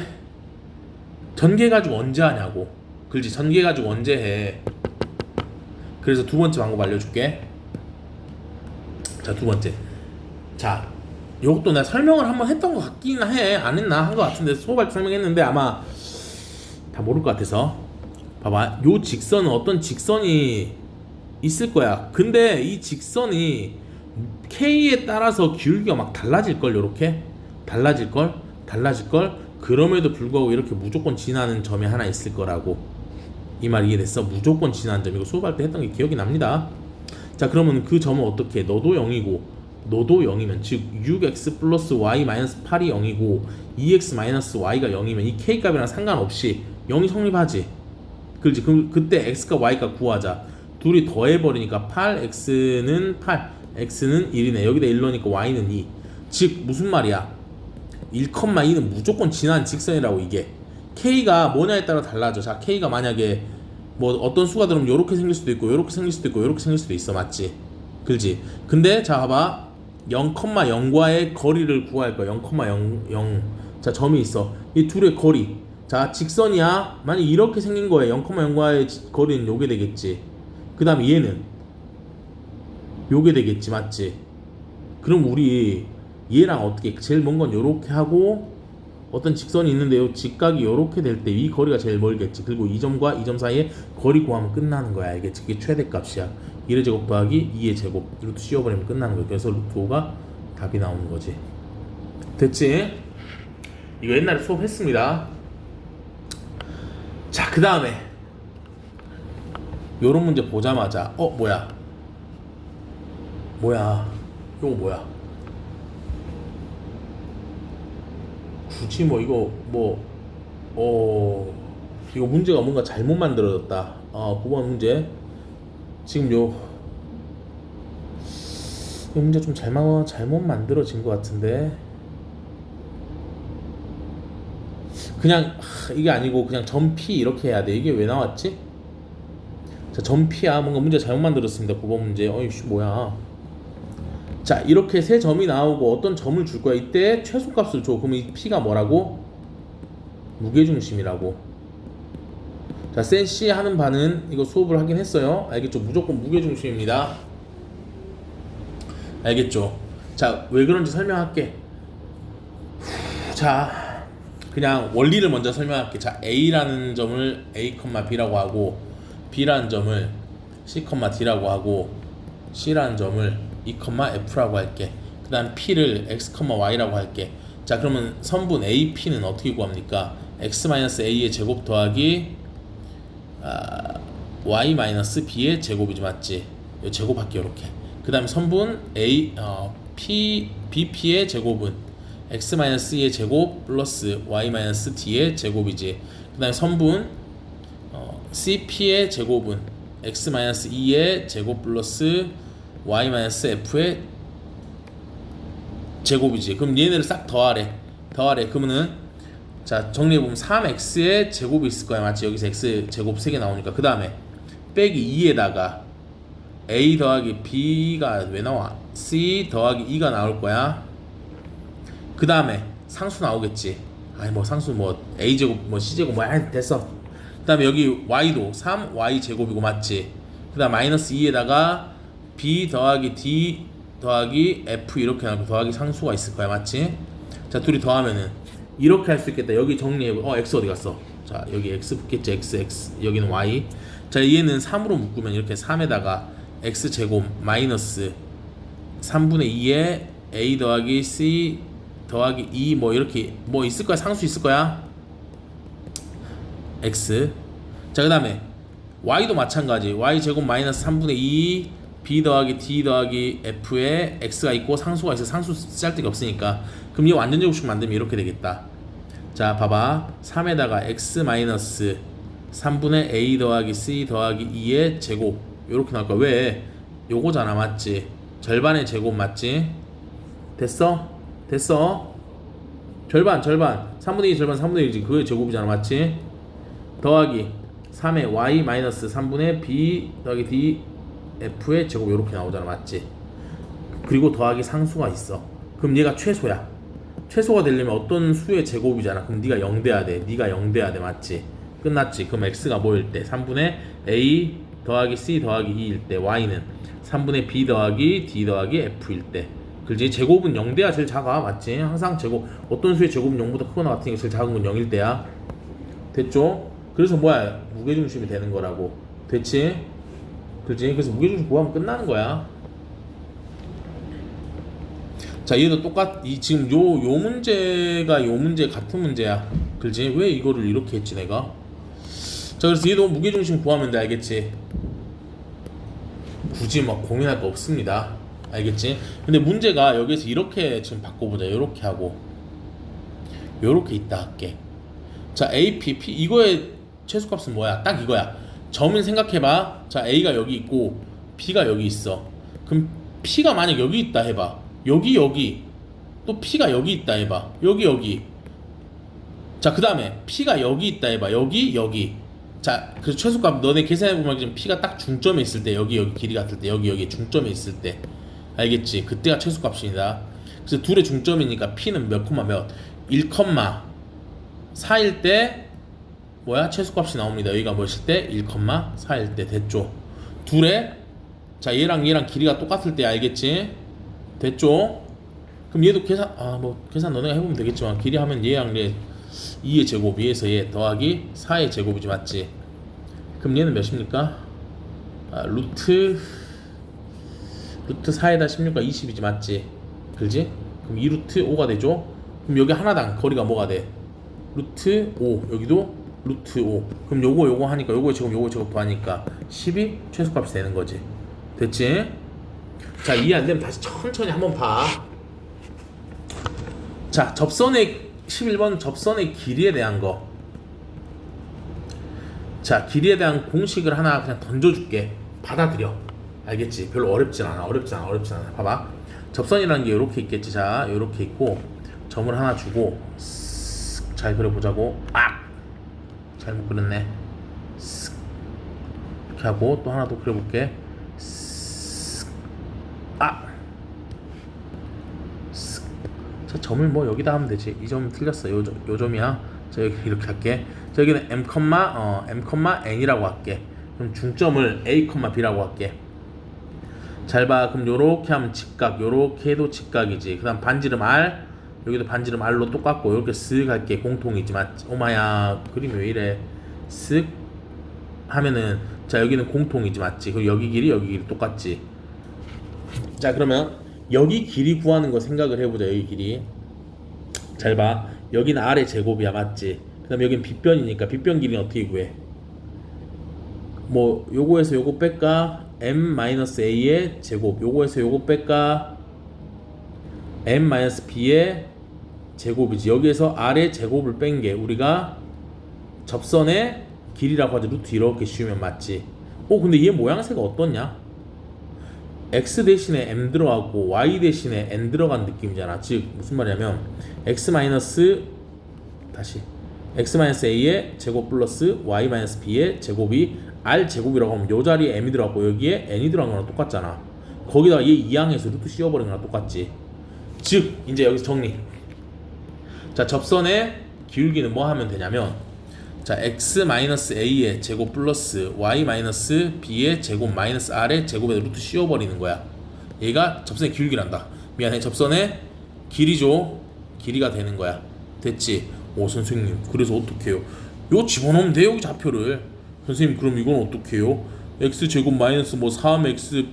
전개해가지고 언제 하냐고. 그렇지? 전개해가지고 언제 해. 그래서 두 번째 방법 알려줄게. 자, 두 번째. 자, 요것도 내가 설명을 한번 했던 것 같긴 해. 안 했나? 한 것 같은데 수업할 때 설명했는데 아마 다 모를 것 같아서. 봐봐, 요 직선은 어떤 직선이 있을 거야. 근데 이 직선이 K에 따라서 기울기가 막 달라질걸. 요렇게 달라질걸. 그럼에도 불구하고 이렇게 무조건 지나는 점이 하나 있을 거라고. 이 말 이해됐어? 무조건 지나는 점. 이거 수업할 때 했던 게 기억이 납니다. 자, 그러면 그 점은 어떻게 해? 너도 0이고 너도 0이면, 즉 6x 플러스 y 마이너스 8이 0이고 2x 마이너스 y가 0이면 이 k값이랑 상관없이 0이 성립하지. 그렇지. 그럼 그때 x값 y값 구하자. 둘이 더해버리니까 8x는 8, x는 1이네. 여기다 1 넣으니까 y는 2. 즉 무슨 말이야? 1,2는 무조건 지난 직선이라고. 이게 k가 뭐냐에 따라 달라져. 자, k가 만약에 뭐 어떤 수가 들으면 요렇게 생길 수도 있고 요렇게 생길 수도 있고 요렇게 생길 수도 있어. 맞지? 그렇지. 근데 자, 봐봐. 0,0과의 거리를 구할 거야. 0,00. 자, 점이 있어. 이 둘의 거리. 자, 직선이야. 만약 이렇게 생긴 거에 0,0과의 거리는 요게 되겠지. 그 다음에 얘는 요게 되겠지. 맞지? 그럼 우리 얘랑 어떻게, 제일 먼 건 요렇게 하고 어떤 직선이 있는데 요 직각이 요렇게 될 때 이 거리가 제일 멀겠지. 그리고 이 점과 이 점 사이에 거리 구하면 끝나는 거야. 알겠지? 그게 최대값이야. 1의 제곱 더하기 2의 제곱 루트 씌워버리면 끝나는 거야. 그래서 루트 5가 답이 나오는 거지. 됐지? 이거 옛날에 수업했습니다. 자, 그 다음에 요런 문제 보자마자 뭐야 이거 뭐야, 굳이 뭐 이거 이거 문제가 뭔가 잘못 만들어졌다. 9번 문제 지금 요 문제 좀 잘못 만들어진 것 같은데, 그냥 이게 아니고 그냥 점 P 이렇게 해야 돼. 이게 왜 나왔지? 자, 점 P야. 뭔가 문제 잘못 만들었습니다. 9번 문제. 어이씨 뭐야. 자, 이렇게 세 점이 나오고 어떤 점을 줄 거야. 이때 최소값을 줘. 그럼 이 P가 뭐라고? 무게중심이라고. 자, 센 C 하는 바는 이거 수업을 하긴 했어요. 알겠죠? 무조건 무게중심입니다. 알겠죠? 자, 왜 그런지 설명할게. 자, 그냥 원리를 먼저 설명할게. 자, A라는 점을 A, B라고 하고 B라는 점을 C, D라고 하고 C라는 점을 E, F라고 할게. 그 다음 P를 X, Y라고 할게. 자, 그러면 선분 AP는 어떻게 구합니까? X-A의 제곱 더하기 Y-B의 제곱이지. 맞지? 이 제곱할게. 이렇게. 그 다음에 선분 BP의 제곱은 X-E의 제곱 플러스 Y-D의 제곱이지. 그 다음에 선분 CP의 제곱은 X-E의 제곱 플러스 Y-F의 제곱이지. 그럼 얘네를 싹 더하래. 그러면은 자, 정리해보면 3x의 제곱이 있을 거야. 맞지? 여기서 x 제곱 3개 나오니까. 그 다음에 빼기 2에다가 a 더하기 b가 왜 나와? c 더하기 2가 나올 거야. 그 다음에 상수 나오겠지. 아니 뭐 상수 뭐 a 제곱 뭐 c 제곱 뭐 됐어. 그 다음에 여기 y도 3y 제곱이고. 맞지? 그 다음 마이너스 2에다가 b 더하기 d 더하기 f 이렇게 나오고 더하기 상수가 있을 거야. 맞지? 자, 둘이 더하면은 이렇게 할 수 있겠다. 여기 정리해보. x 어디 갔어? 자, 여기 x 붙겠지. x 여기는 y. 자, 얘는 3으로 묶으면 이렇게 3에다가 x 제곱 마이너스 3분의 2에 a 더하기 c 더하기 2 뭐 이렇게 뭐 있을 거야. 상수 있을 거야. x. 자, 그 다음에 y도 마찬가지. y 제곱 마이너스 3분의 2 b 더하기 d 더하기 f에 x가 있고 상수가 있어. 상수 쓸데가 없으니까. 그럼 이 완전 제곱식 만들면 이렇게 되겠다. 자, 봐봐. 3에다가 x 마이너스 3분의 a 더하기 c 더하기 2의 제곱 요렇게 나올 거야. 왜? 요거잖아. 맞지? 절반의 제곱. 맞지? 됐어? 절반 3분의 2 절반 3분의 1이지. 그게 제곱이잖아. 맞지? 더하기 3의 y 마이너스 3분의 b 더하기 d f의 제곱 요렇게 나오잖아. 맞지? 그리고 더하기 상수가 있어. 그럼 얘가 최소야. 최소가 되려면 어떤 수의 제곱이잖아. 그럼 네가 0 돼야 돼. 맞지? 끝났지? 그럼 x가 뭐일 때? 3분의 a 더하기 c 더하기 2일 때, y는 3분의 b 더하기 d 더하기 f일 때. 그렇지? 제곱은 0 돼야 제일 작아. 맞지? 항상 제곱, 어떤 수의 제곱은 0보다 크거나 같으니까 제일 작은 건 0일 때야. 됐죠? 그래서 뭐야? 무게중심이 되는 거라고. 됐지? 그렇지? 그래서 무게중심 구하면 끝나는 거야. 자, 얘도 지금 요 문제가 요 문제 같은 문제야. 그렇지? 왜 이거를 이렇게 했지 내가? 자, 그래서 얘도 무게중심 구하면 돼. 알겠지? 굳이 막 고민할 거 없습니다. 알겠지? 근데 문제가 여기서 이렇게 지금 바꿔보자. 이렇게 하고 요렇게 있다 할게. 자, A, P 이거의 최소값은 뭐야? 딱 이거야. 점을 생각해봐. 자, A가 여기 있고 B가 여기 있어. 그럼 P가 만약 여기 있다 해봐. 여기 또 P가 여기 있다 해봐. 여기 자, 그 다음에 P가 여기 있다 해봐. 여기 자, 그 최소값 너네 계산해보면 지금 P가 딱 중점에 있을 때 여기 길이 같을 때 여기 중점에 있을 때 알겠지? 그때가 최소값입니다. 그래서 둘의 중점이니까 P는 몇 콤마 몇 1,4일 때 뭐야? 최소값이 나옵니다. 여기가 뭐였을 때? 1,4일 때 됐죠? 둘의 자, 얘랑 길이가 똑같을 때 알겠지? 됐죠? 그럼 얘도 계산 계산 너네가 해보면 되겠지만 길이 하면 얘랑 얘 2의 제곱 위에서 얘 더하기 4의 제곱이지 맞지? 그럼 얘는 몇입니까? 루트 4에다 16가 20이지 맞지? 그지? 그럼 2루트 5가 되죠? 그럼 여기 하나당 거리가 뭐가 돼? 루트 5 여기도 루트 5 그럼 요거 하니까 요거 제곱 하니까 10이 최소값이 되는 거지. 됐지? 자, 이해 안 되면 다시 천천히 한번 봐. 자, 11번 접선의 길이에 대한 거. 자, 길이에 대한 공식을 하나 그냥 던져줄게. 받아들여. 알겠지? 별로 어렵진 않아. 봐봐. 접선이라는 게 이렇게 있겠지. 자, 이렇게 있고 점을 하나 주고 잘 그려보자고. 잘못 그렸네. 이렇게 하고 또 하나 더 그려볼게. 자, 점을 뭐 여기다 하면 되지. 이 점은 틀렸어. 요 점이야. 자, 여기 이렇게 할게. 자, 여기는 m,n이라고 할게. 그럼 중점을 a, b라고 할게. 잘 봐. 그럼 요렇게 하면 직각, 요렇게 해도 직각이지. 그 다음 반지름 r, 여기도 반지름 r로 똑같고 이렇게 쓱 할게. 공통이지 맞지? 오마야, 그림이 왜 이래? 쓱 하면은 자, 여기는 공통이지 맞지? 그리고 여기 길이 똑같지. 자, 그러면 여기 길이 구하는 거 생각을 해보자. 여기 길이 잘 봐. 여기는 r의 제곱이야 맞지? 그 다음에 여기는 빗변이니까 빗변 길이는 어떻게 구해? 뭐 요거에서 요거 뺄까? m-a의 제곱. 요거에서 요거 뺄까? m-b의 제곱이지. 여기에서 r의 제곱을 뺀 게 우리가 접선의 길이라고 하죠. 루트 이렇게 씌우면 맞지? 근데 얘 모양새가 어떻냐? x 대신에 m 들어가고 y 대신에 n 들어간 느낌이잖아. 즉 무슨 말이냐면 x-a의 제곱 플러스 y-b의 제곱이 r 제곱이라고 하면 요 자리에 m이 들어갔고 여기에 n이 들어간 거랑 똑같잖아. 거기다가 얘 이항해서 루트 씌워버린 거랑 똑같지. 즉 이제 여기서 정리. 자, 접선의 기울기는 뭐 하면 되냐면 자, x-a의 제곱 플러스 y-b의 제곱 마이너스 r의 제곱에 루트 씌워버리는 거야. 얘가 접선의 기울기란다. 미안해, 접선의 길이죠. 길이가 되는 거야. 됐지? 선생님 그래서 어떻게 해요? 요 집어넣으면 돼요. 여기 좌표를. 선생님 그럼 이건 어떻게 해요? x제곱 마이너스 3x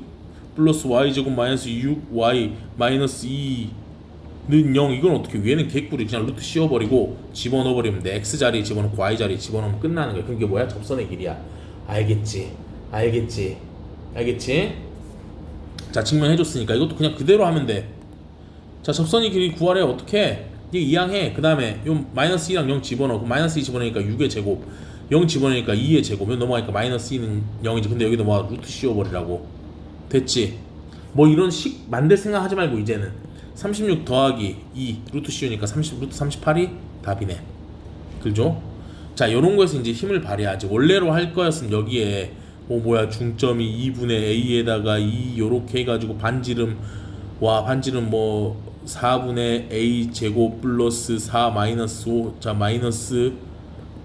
플러스 y제곱 마이너스 6y 마이너스 2는 0. 이건 어떻게 해요? 얘는 개꿀이 그냥 루트 씌워버리고 집어넣어버리면 돼. x 자리에 집어넣고 y 자리에 집어넣으면 끝나는 거야. 그럼 이게 뭐야? 접선의 길이야. 알겠지? 자, 증명해줬으니까 이것도 그냥 그대로 하면 돼. 자, 접선의 길이 구하래. 어떻게 해? 얘 이항해. 그 다음에 요 마이너스 2랑 0 집어넣어. 마이너스 2 집어넣으니까 6의 제곱, 0 집어넣으니까 2의 제곱. 여기 넘어가니까 마이너스 2는 0이지. 근데 여기도 뭐 루트 씌워버리라고. 됐지? 뭐 이런 식 만들 생각 하지 말고 이제는 36 더하기 2 루트 씌우니까 루트 38이 답이네. 그죠? 자, 요런 거에서 이제 힘을 발휘하지. 원래로 할 거였으면 여기에 중점이 2분의 a에다가 2 요렇게 해가지고 반지름 4분의 a 제곱 플러스 4 마이너스 5. 자, 마이너스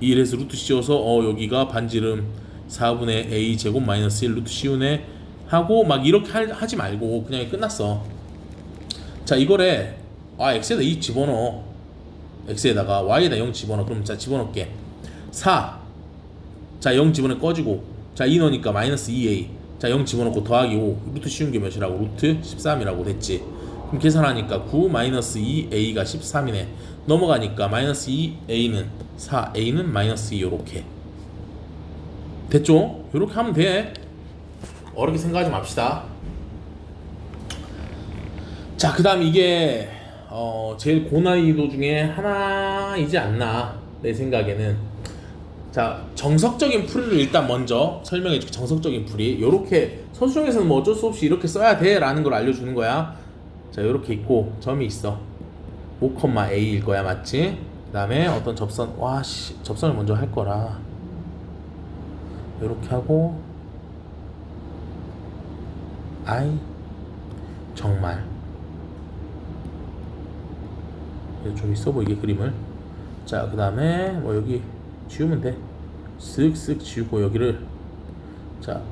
1에서 루트 씌워서 여기가 반지름 4분의 a 제곱 마이너스 1 루트 씌우네 하고 막 이렇게 하지 말고 그냥 끝났어. 자, 이거래. x에다 2 집어넣어. x에다가 y에다 0 집어넣어. 그럼 자, 집어넣을게. 4. 자, 0 집어넣어 꺼지고. 자, 2 넣으니까 마이너스 2a. 자, 0 집어넣고 더하기 5. 루트 쉬운 게 몇이라고? 루트 13이라고 됐지. 그럼 계산하니까 9 마이너스 2a가 13이네. 넘어가니까 마이너스 2a는 4, a는 마이너스 2 요렇게. 됐죠? 요렇게 하면 돼. 어렵게 생각하지 맙시다. 자, 그 다음 이게 제일 고난이도 중에 하나이지 않나 내 생각에는. 자, 정석적인 풀이를 일단 먼저 설명해 줄게. 정석적인 풀이 요렇게 서술형에서는 뭐 어쩔 수 없이 이렇게 써야 돼 라는 걸 알려주는 거야. 자, 요렇게 있고 점이 있어. 5,a일 거야, 맞지? 그 다음에 어떤 접선, 와씨, 접선을 먼저 할 거라 요렇게 하고 아이 정말 좀 있어 보이게 그림을. 자, 그 다음에 뭐 여기 지우면 돼. 쓱쓱 지우고 여기를 자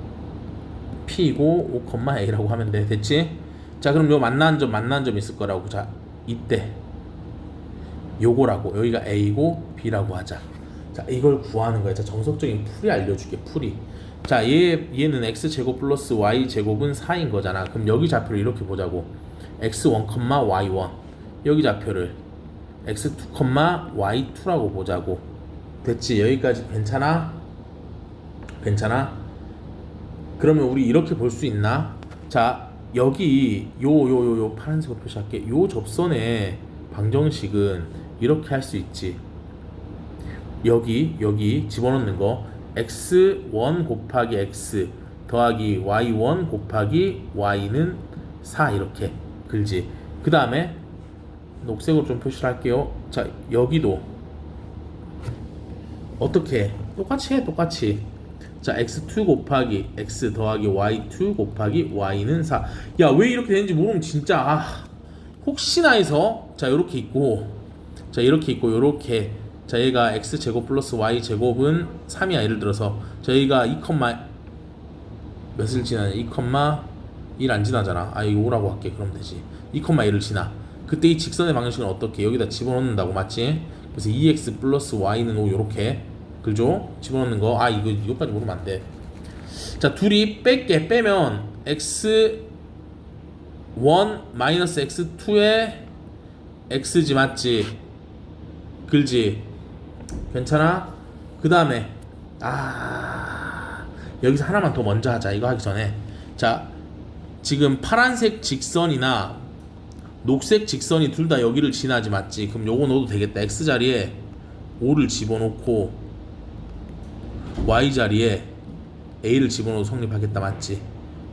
P이고 5,a라고 하면 돼. 됐지? 자, 그럼 요 만나는 점 있을 거라고. 자, 이때 요거라고, 여기가 a고 b라고 하자. 자, 이걸 구하는 거야. 자, 정석적인 풀이 알려줄게. 풀이. 자, 얘는 x제곱 플러스 y제곱은 4인 거잖아. 그럼 여기 좌표를 이렇게 보자고. x1, y1 여기 좌표를 x2, y2라고 보자고. 됐지? 여기까지 괜찮아? 괜찮아? 그러면 우리 이렇게 볼 수 있나? 자, 여기 요 파란색으로 표시할게. 요 접선의 방정식은 이렇게 할 수 있지. 여기 집어넣는 거 x1 곱하기 x 더하기 y1 곱하기 y는 4 이렇게 글지. 그 다음에 녹색으로 좀 표시를 할게요. 자, 여기도 어떻게 해? 똑같이 해. 똑같이. 자, x2 곱하기 x 더하기 y2 곱하기 y는 4. 야, 왜 이렇게 되는지 모르면 진짜 혹시나 해서 자, 요렇게 있고 자, 이렇게 있고 요렇게. 자, 얘가 x제곱 플러스 y제곱은 3이야. 예를 들어서 저희가 2, 몇을 지나냐? 2,1 안 지나잖아. 이거 5라고 할게. 그럼 되지. 2,1을 지나. 그때 이 직선의 방정식은 어떻게? 여기다 집어넣는다고, 맞지? 그래서 2x 플러스 y는 5 요렇게. 그죠? 집어넣는 거. 이거까지 모르면 안 돼. 자, 둘이 빼면 x1 마이너스 x2에 x지, 맞지? 글지? 괜찮아? 그 다음에 여기서 하나만 더 먼저 하자. 이거 하기 전에. 자, 지금 파란색 직선이나 녹색 직선이 둘 다 여기를 지나지, 맞지? 그럼 요거 넣어도 되겠다. x 자리에 5를 집어넣고 y 자리에 a를 집어넣어도 성립하겠다, 맞지?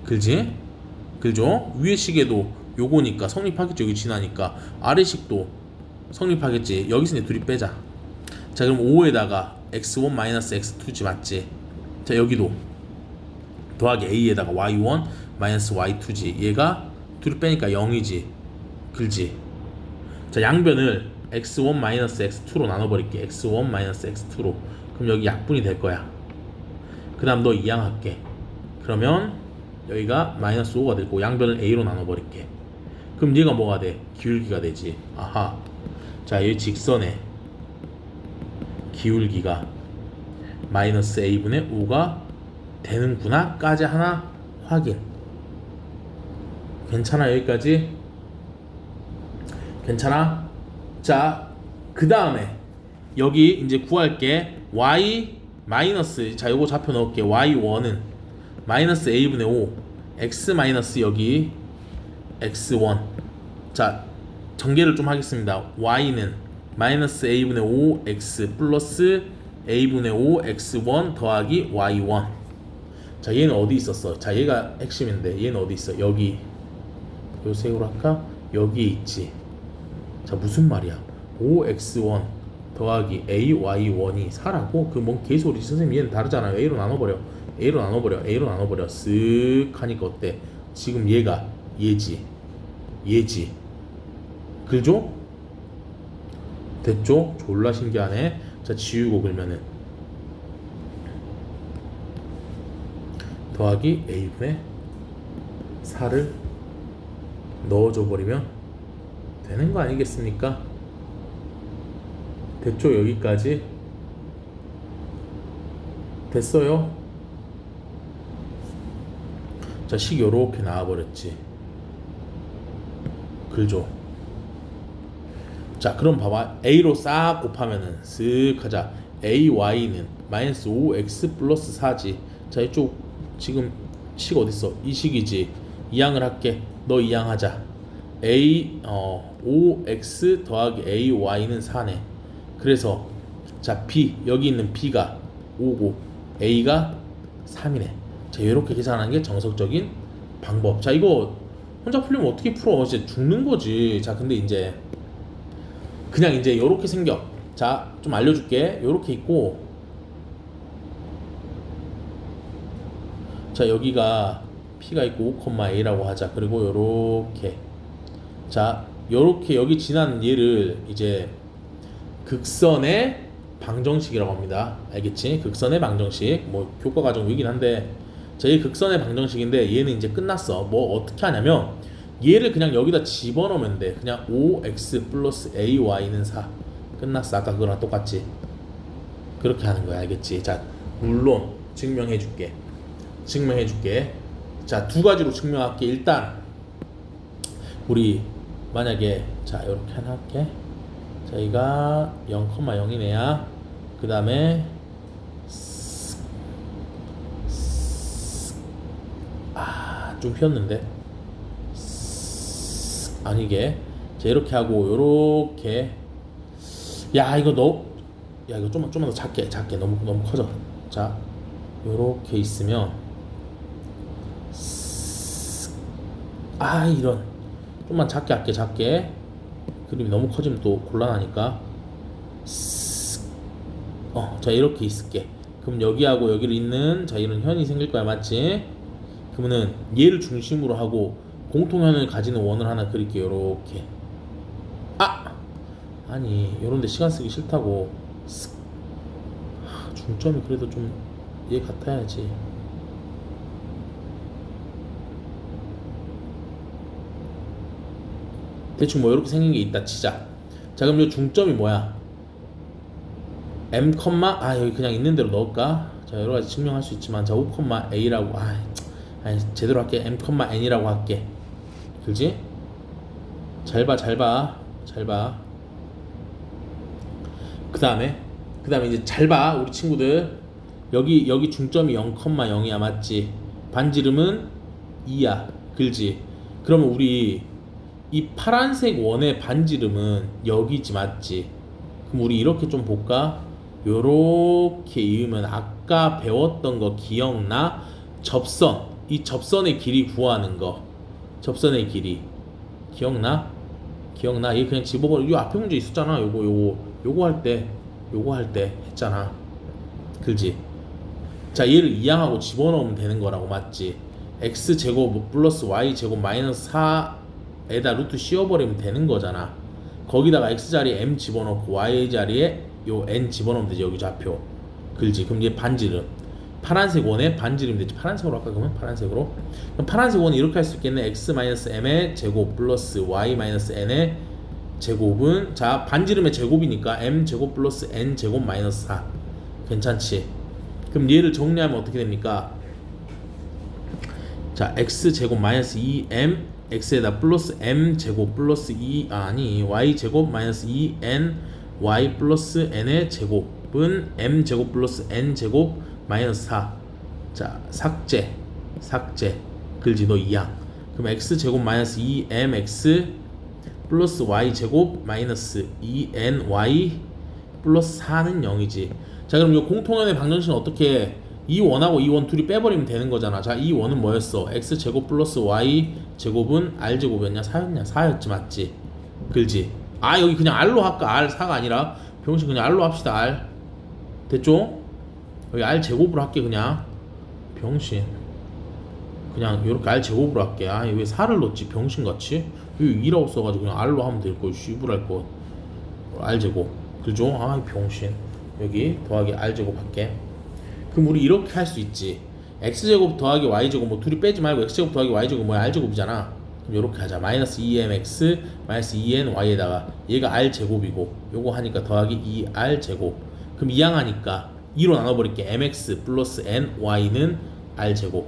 글지? 글죠? 위에 식에도 요거니까 성립하겠죠. 여기 지나니까. 아래 식도 성립하겠지. 여기서 이제 둘이 빼자. 자, 그럼 5에다가 x1 마이너스 x2지, 맞지? 자, 여기도 더하기 a에다가 y1 마이너스 y2지. 얘가 둘이 빼니까 0이지. 글지? 자, 양변을 x1 마이너스 x2로 나눠버릴게. x1 마이너스 x2로. 그럼 여기 약분이 될 거야. 그 다음 너 이항할게. 그러면 여기가 마이너스 5가 되고 양변을 a로 나눠버릴게. 그럼 얘가 뭐가 돼? 기울기가 되지. 아하. 자, 이 직선의 기울기가 마이너스 a분의 5가 되는구나 까지 하나 확인. 괜찮아? 여기까지? 괜찮아? 자, 그 다음에 여기 이제 구할게. y 마이너스, 자, 요거 좌표 넣을게. y1은 마이너스 a분의 5 x 마이너스 여기 x1. 자, 전개를 좀 하겠습니다. y는 마이너스 a분의 5x 플러스 a분의 5x1 더하기 y1. 자, 얘는 어디 있었어? 자, 얘가 핵심인데 얘는 어디 있어? 여기. 요 색으로 할까? 여기 있지. 자, 무슨 말이야? 5x1 더하기 ay1이 4라고? 그 뭔 개소리지? 선생님, 얘는 다르잖아요. a로 나눠버려. a로 나눠버려. 쓱 하니까 어때? 지금 얘가 얘지. 그죠? 됐죠? 졸라 신기하네. 자, 지우고 그러면은 더하기 a분의 4를 넣어줘 버리면 되는 거 아니겠습니까? 됐죠? 여기까지 됐어요. 자, 식 요렇게 나와버렸지. 글죠. 자, 그럼 봐봐. a로 싹 곱하면은 쓱 하자. ay는 마이너스 5x 플러스 4지. 자, 이쪽 지금 식 어딨어? 이 식이지. 이항을 할게. 너 이항 하자. 5x 더하기 ay는 4네. 그래서 자, b 여기 있는 b가 5고 a가 3이네. 자, 이렇게 계산하는 게 정석적인 방법. 자, 이거 혼자 풀리면 어떻게 풀어? 이제 죽는 거지. 자, 근데 이제 그냥 이제 요렇게 생겨. 자, 좀 알려줄게. 요렇게 있고, 자, 여기가 p가 있고 5,a라고 하자. 그리고 요렇게, 자, 요렇게 여기 지나는 얘를 이제 극선의 방정식이라고 합니다. 알겠지? 극선의 방정식. 뭐 교과 과정 이긴 한데, 자, 이 극선의 방정식인데 얘는 이제 끝났어. 뭐 어떻게 하냐면 얘를 그냥 여기다 집어넣으면 돼. 그냥 5x 플러스 ay는 4. 끝났어. 아까 그거랑 똑같지. 그렇게 하는 거야. 알겠지? 자, 물론 증명해줄게. 자, 두 가지로 증명할게. 일단 우리 만약에 자, 이렇게 하나 할게. 자, 이가 0,0이네야. 그 다음에 좀 휘었는데 아니게. 자, 이렇게 하고 요렇게. 야, 이거 좀만 더 작게 너무 커져. 자, 요렇게 있으면 이런 좀만 작게 할게. 작게. 그림이 너무 커지면 또 곤란하니까. 자, 이렇게 있을게. 그럼 여기하고 여기를 있는 자, 이런 현이 생길 거야. 맞지? 그러면은 얘를 중심으로 하고 공통현을 가지는 원을 하나 그릴게요. 요렇게. 아니, 요런데 시간 쓰기 싫다고. 중점이 그래도 좀 얘 같아야지. 대충 뭐 이렇게 생긴 게 있다 치자. 자, 그럼 요 중점이 뭐야? m, 여기 그냥 있는 대로 넣을까? 자, 여러 가지 증명할 수 있지만, 자, 5,a라고. 아니, 제대로 할게. m, n이라고 할게. 그지? 잘 봐. 그 다음에 이제 잘 봐. 우리 친구들. 여기 중점이 0,0이야. 맞지? 반지름은 2야. 그지? 그러면 우리 이 파란색 원의 반지름은 여기지. 맞지? 그럼 우리 이렇게 좀 볼까? 요렇게 이으면 아까 배웠던 거 기억나? 접선. 이 접선의 길이 구하는 거. 접선의 길이 기억나? 얘 그냥 집어버려. 이 앞에 문제 있었잖아. 요거 할 때 했잖아. 그지? 자, 얘를 이항하고 집어넣으면 되는 거라고. 맞지? x제곱 플러스 y제곱 마이너스 4에다 루트 씌워버리면 되는 거잖아. 거기다가 x자리에 m 집어넣고 y자리에 요 n 집어넣으면 되지. 여기 좌표. 그지? 그럼 얘 반지름. 파란색 원의 반지름 되지. 파란색으로 할까? 그러면 파란색으로. 그럼 파란색 원은 이렇게 할 수 있겠네. x-m의 제곱 플러스 y-n의 제곱은, 자, 반지름의 제곱이니까 m 제곱 플러스 n 제곱 마이너스 4. 괜찮지? 그럼 얘를 정리하면 어떻게 됩니까? 자, x 제곱 마이너스 2m x에다 플러스 m 제곱 플러스 y 제곱 마이너스 2n y 플러스 n의 제곱은 m 제곱 플러스 n 제곱 마이너스 4. 자, 삭제. 글지 너 이항. 그럼 x 제곱 마이너스 2mx 플러스 y 제곱 마이너스 2ny 플러스 4는 0이지. 자, 그럼 이 공통연의 방정식은 어떻게 이 원하고 이 원 둘이 빼버리면 되는 거잖아. 자, 이 원은 뭐였어? x 제곱 플러스 y 제곱은 r 제곱이었냐? 4였냐? 4였지. 맞지? 글지? 여기 그냥 r로 할까? r 4가 아니라 병신 그냥 r로 합시다. r 됐죠? 여기 r 제곱으로 할게. 그냥 병신 그냥 요렇게 r 제곱으로 할게. 왜 4를 넣었지? 병신같이? 여기 2라고 써가지고 그냥 r로 하면 될걸. 씨부랄 거. r 제곱. 그죠? 병신. 여기 더하기 r 제곱 할게. 그럼 우리 이렇게 할 수 있지. x제곱 더하기 y제곱 뭐 둘이 빼지 말고 x제곱 더하기 y제곱 뭐야? r제곱이잖아. 그럼 요렇게 하자. 마이너스 2mx 마이너스 2ny에다가 얘가 r제곱이고 요거 하니까 더하기 2r제곱. 그럼 이항하니까 2로 나눠버릴게. mx 플러스 ny는 r제곱.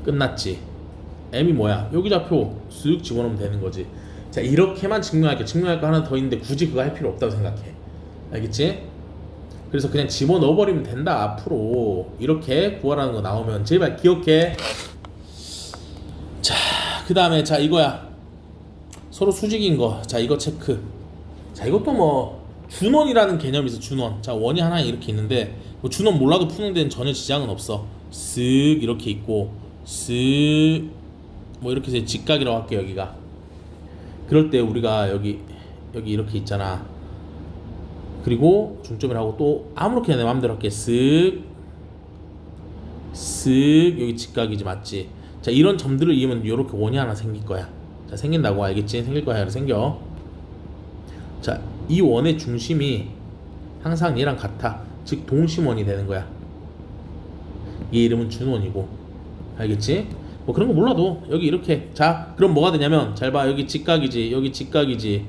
끝났지. m이 뭐야? 여기 좌표 쓱 집어넣으면 되는 거지. 자, 이렇게만 증명할게. 증명할 거 하나 더 있는데 굳이 그거 할 필요 없다고 생각해. 알겠지? 그래서 그냥 집어넣어버리면 된다. 앞으로 이렇게 구하라는 거 나오면 제발 기억해. 자, 그 다음에 자 이거야. 서로 수직인 거. 자, 이거 체크. 자, 이것도 뭐 준원이라는 개념이 있어. 준원. 자, 원이 하나 이렇게 있는데 뭐 준원 몰라도 푸는 데는 전혀 지장은 없어. 쓱 이렇게 있고 쓱 뭐 이렇게 해서 직각이라고 할게. 여기가 그럴 때 우리가 여기 이렇게 있잖아. 그리고 중점이라고 또 아무렇게나 내 맘대로 할게. 쓱 여기 직각이지. 맞지? 자, 이런 점들을 이으면 이렇게 원이 하나 생길 거야. 자, 생긴다고. 알겠지? 생길 거야. 생겨. 자, 이 원의 중심이 항상 얘랑 같아. 즉 동심원이 되는 거야. 얘 이름은 준원이고. 알겠지? 뭐 그런 거 몰라도 여기 이렇게. 자, 그럼 뭐가 되냐면 잘 봐. 여기 직각이지. 여기 직각이지.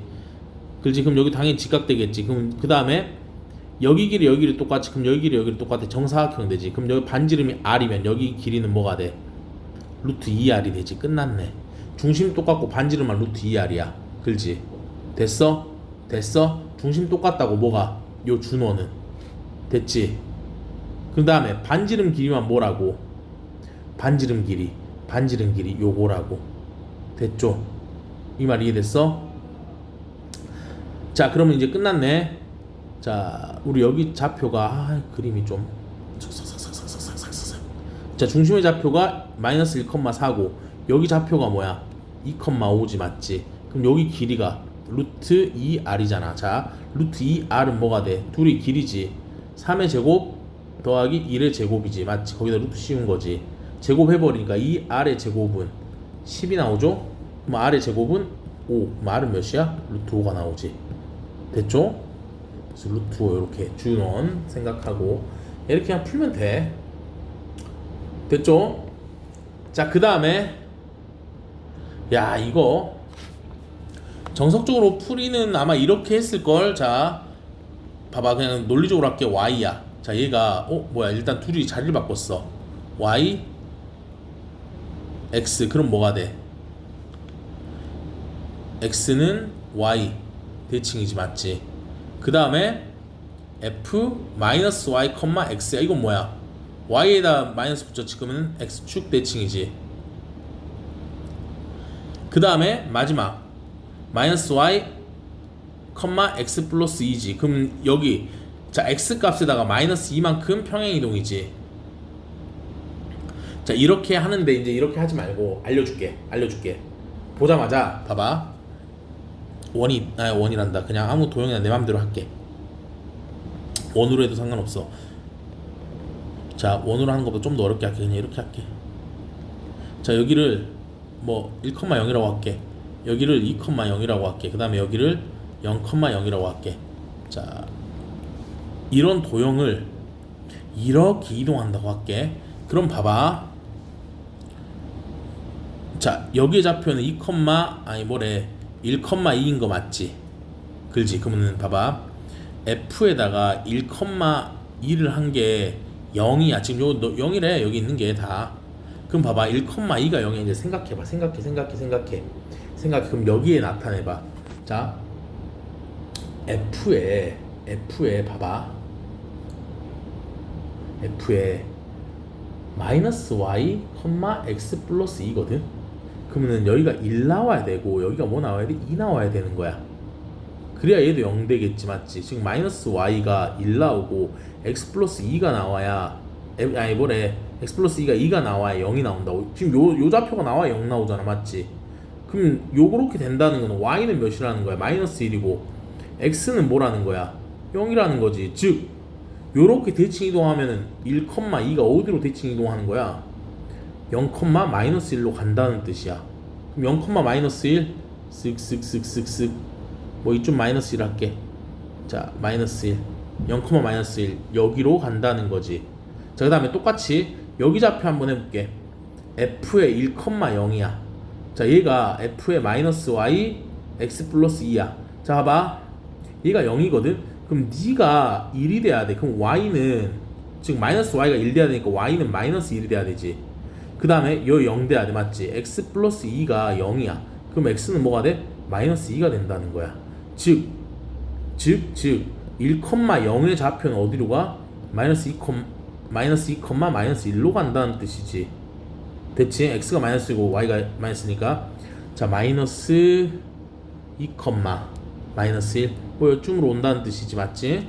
그렇지? 그럼 여기 당연히 직각되겠지. 그럼 그 다음에 여기 길이 여기 길이 똑같이. 그럼 여기 길이 여기 길이 똑같아. 정사각형 되지. 그럼 여기 반지름이 r이면 여기 길이는 뭐가 돼? 루트 2r이 되지. 끝났네. 중심 똑같고 반지름만 루트 2r이야. 그렇지? 됐어? 중심 똑같다고. 뭐가? 요 준원은 됐지? 그 다음에 반지름 길이만 뭐라고? 반지름 길이 요거라고. 됐죠? 이 말 이해됐어? 자, 그러면 이제 끝났네. 자, 우리 여기 좌표가 그림이 좀. 자, 중심의 좌표가 마이너스 1,4고 여기 좌표가 뭐야? 2,5지. 맞지? 그럼 여기 길이가 루트 2r이잖아. 자, 루트 2r은 뭐가 돼? 둘이 길이지. 3의 제곱 더하기 1의 제곱이지. 맞지? 거기다 루트 씌운 거지. 제곱해버리니까 이 r의 제곱은 10이 나오죠? 그럼 r의 제곱은 5. 그럼 r은 몇이야? 루트 5가 나오지. 됐죠? 그래서 루트 5 이렇게 준원 생각하고 이렇게 그냥 풀면 돼. 됐죠? 자, 그 다음에 야, 이거 정석적으로 풀이는 아마 이렇게 했을걸. 자, 봐봐. 그냥 논리적으로 할게. y야. 자, 얘가 뭐야, 일단 둘이 자리를 바꿨어. y x. 그럼 뭐가 돼? x는 y 대칭이지. 맞지? 그 다음에 f 마이너스 y, x야. 이건 뭐야? y에다 마이너스 붙였지. 그러면 x축 대칭이지. 그 다음에 마지막 마이너스 y, x 플러스 2지. 그럼 여기 자, x 값에다가 마이너스 2만큼 평행이동이지. 자, 이렇게 하는데 이제 이렇게 하지 말고 알려줄게. 보자마자 봐봐. 원이란다. 그냥 아무 도형이나 내 맘대로 할게. 원으로 해도 상관없어. 자, 원으로 하는 것보다 좀 더 어렵게 할게. 그냥 이렇게 할게. 자, 여기를 뭐 1,0이라고 할게. 여기를 2,0이라고 할게. 그 다음에 여기를 0,0이라고 할게. 자, 이런 도형을 이렇게 이동한다고 할게. 그럼 봐봐. 자, 여기의 좌표는 1,2인 거 맞지? 그렇지? 그러면 봐봐. f에다가 1,2를 한 게 0이야. 지금 요 0이래. 여기 있는 게 다. 그럼 봐봐. 1,2가 0이야. 이제 생각해봐. 생각해. 그럼 여기에 나타내봐. 자, f에 봐봐. f에 마이너스 y, x 플러스 2거든. 그러면은 여기가 1 나와야 되고 여기가 뭐 나와야 돼? 2 나와야 되는 거야. 그래야 얘도 0 되겠지. 맞지? 지금 마이너스 y가 1 나오고 x 플러스 2가 나와야 x 플러스 2가 나와야 0이 나온다고. 지금 요 좌표가 나와야 0 나오잖아. 맞지? 그럼 요렇게 된다는 건 y는 몇이라는 거야? 마이너스 1이고 x는 뭐라는 거야? 0이라는 거지. 즉 요렇게 대칭 이동하면은 1,2가 어디로 대칭 이동하는 거야? 0, 마이너스 1로 간다는 뜻이야. 그럼 0, 마이너스 1 쓱쓱쓱쓱쓱 뭐 이쪽 마이너스 1 할게. 자, 마이너스 1 0, 마이너스 1 여기로 간다는 거지. 자, 그 다음에 똑같이 여기 좌표 한번 해볼게. f의 1,0이야. 자, 얘가 f의 마이너스 y, x 플러스 2야. 자, 봐봐. 얘가 0이거든. 그럼 네가 1이 돼야 돼. 그럼 y는 지금 마이너스 y가 1 돼야 되니까 y는 마이너스 1이 돼야 되지. 그 다음에 요 0 돼야 돼. 맞지? x 플러스 2가 0이야. 그럼 x는 뭐가 돼? 마이너스 2가 된다는 거야. 즉 1,0의 좌표는 어디로 가? 마이너스 2, 마이너스 2, 마이너스 1로 간다는 뜻이지. 됐지? x가 마이너스이고 y가 마이너스니까. 자, 마이너스 2, 마이너스 1. 뭐 요쯤으로 온다는 뜻이지. 맞지?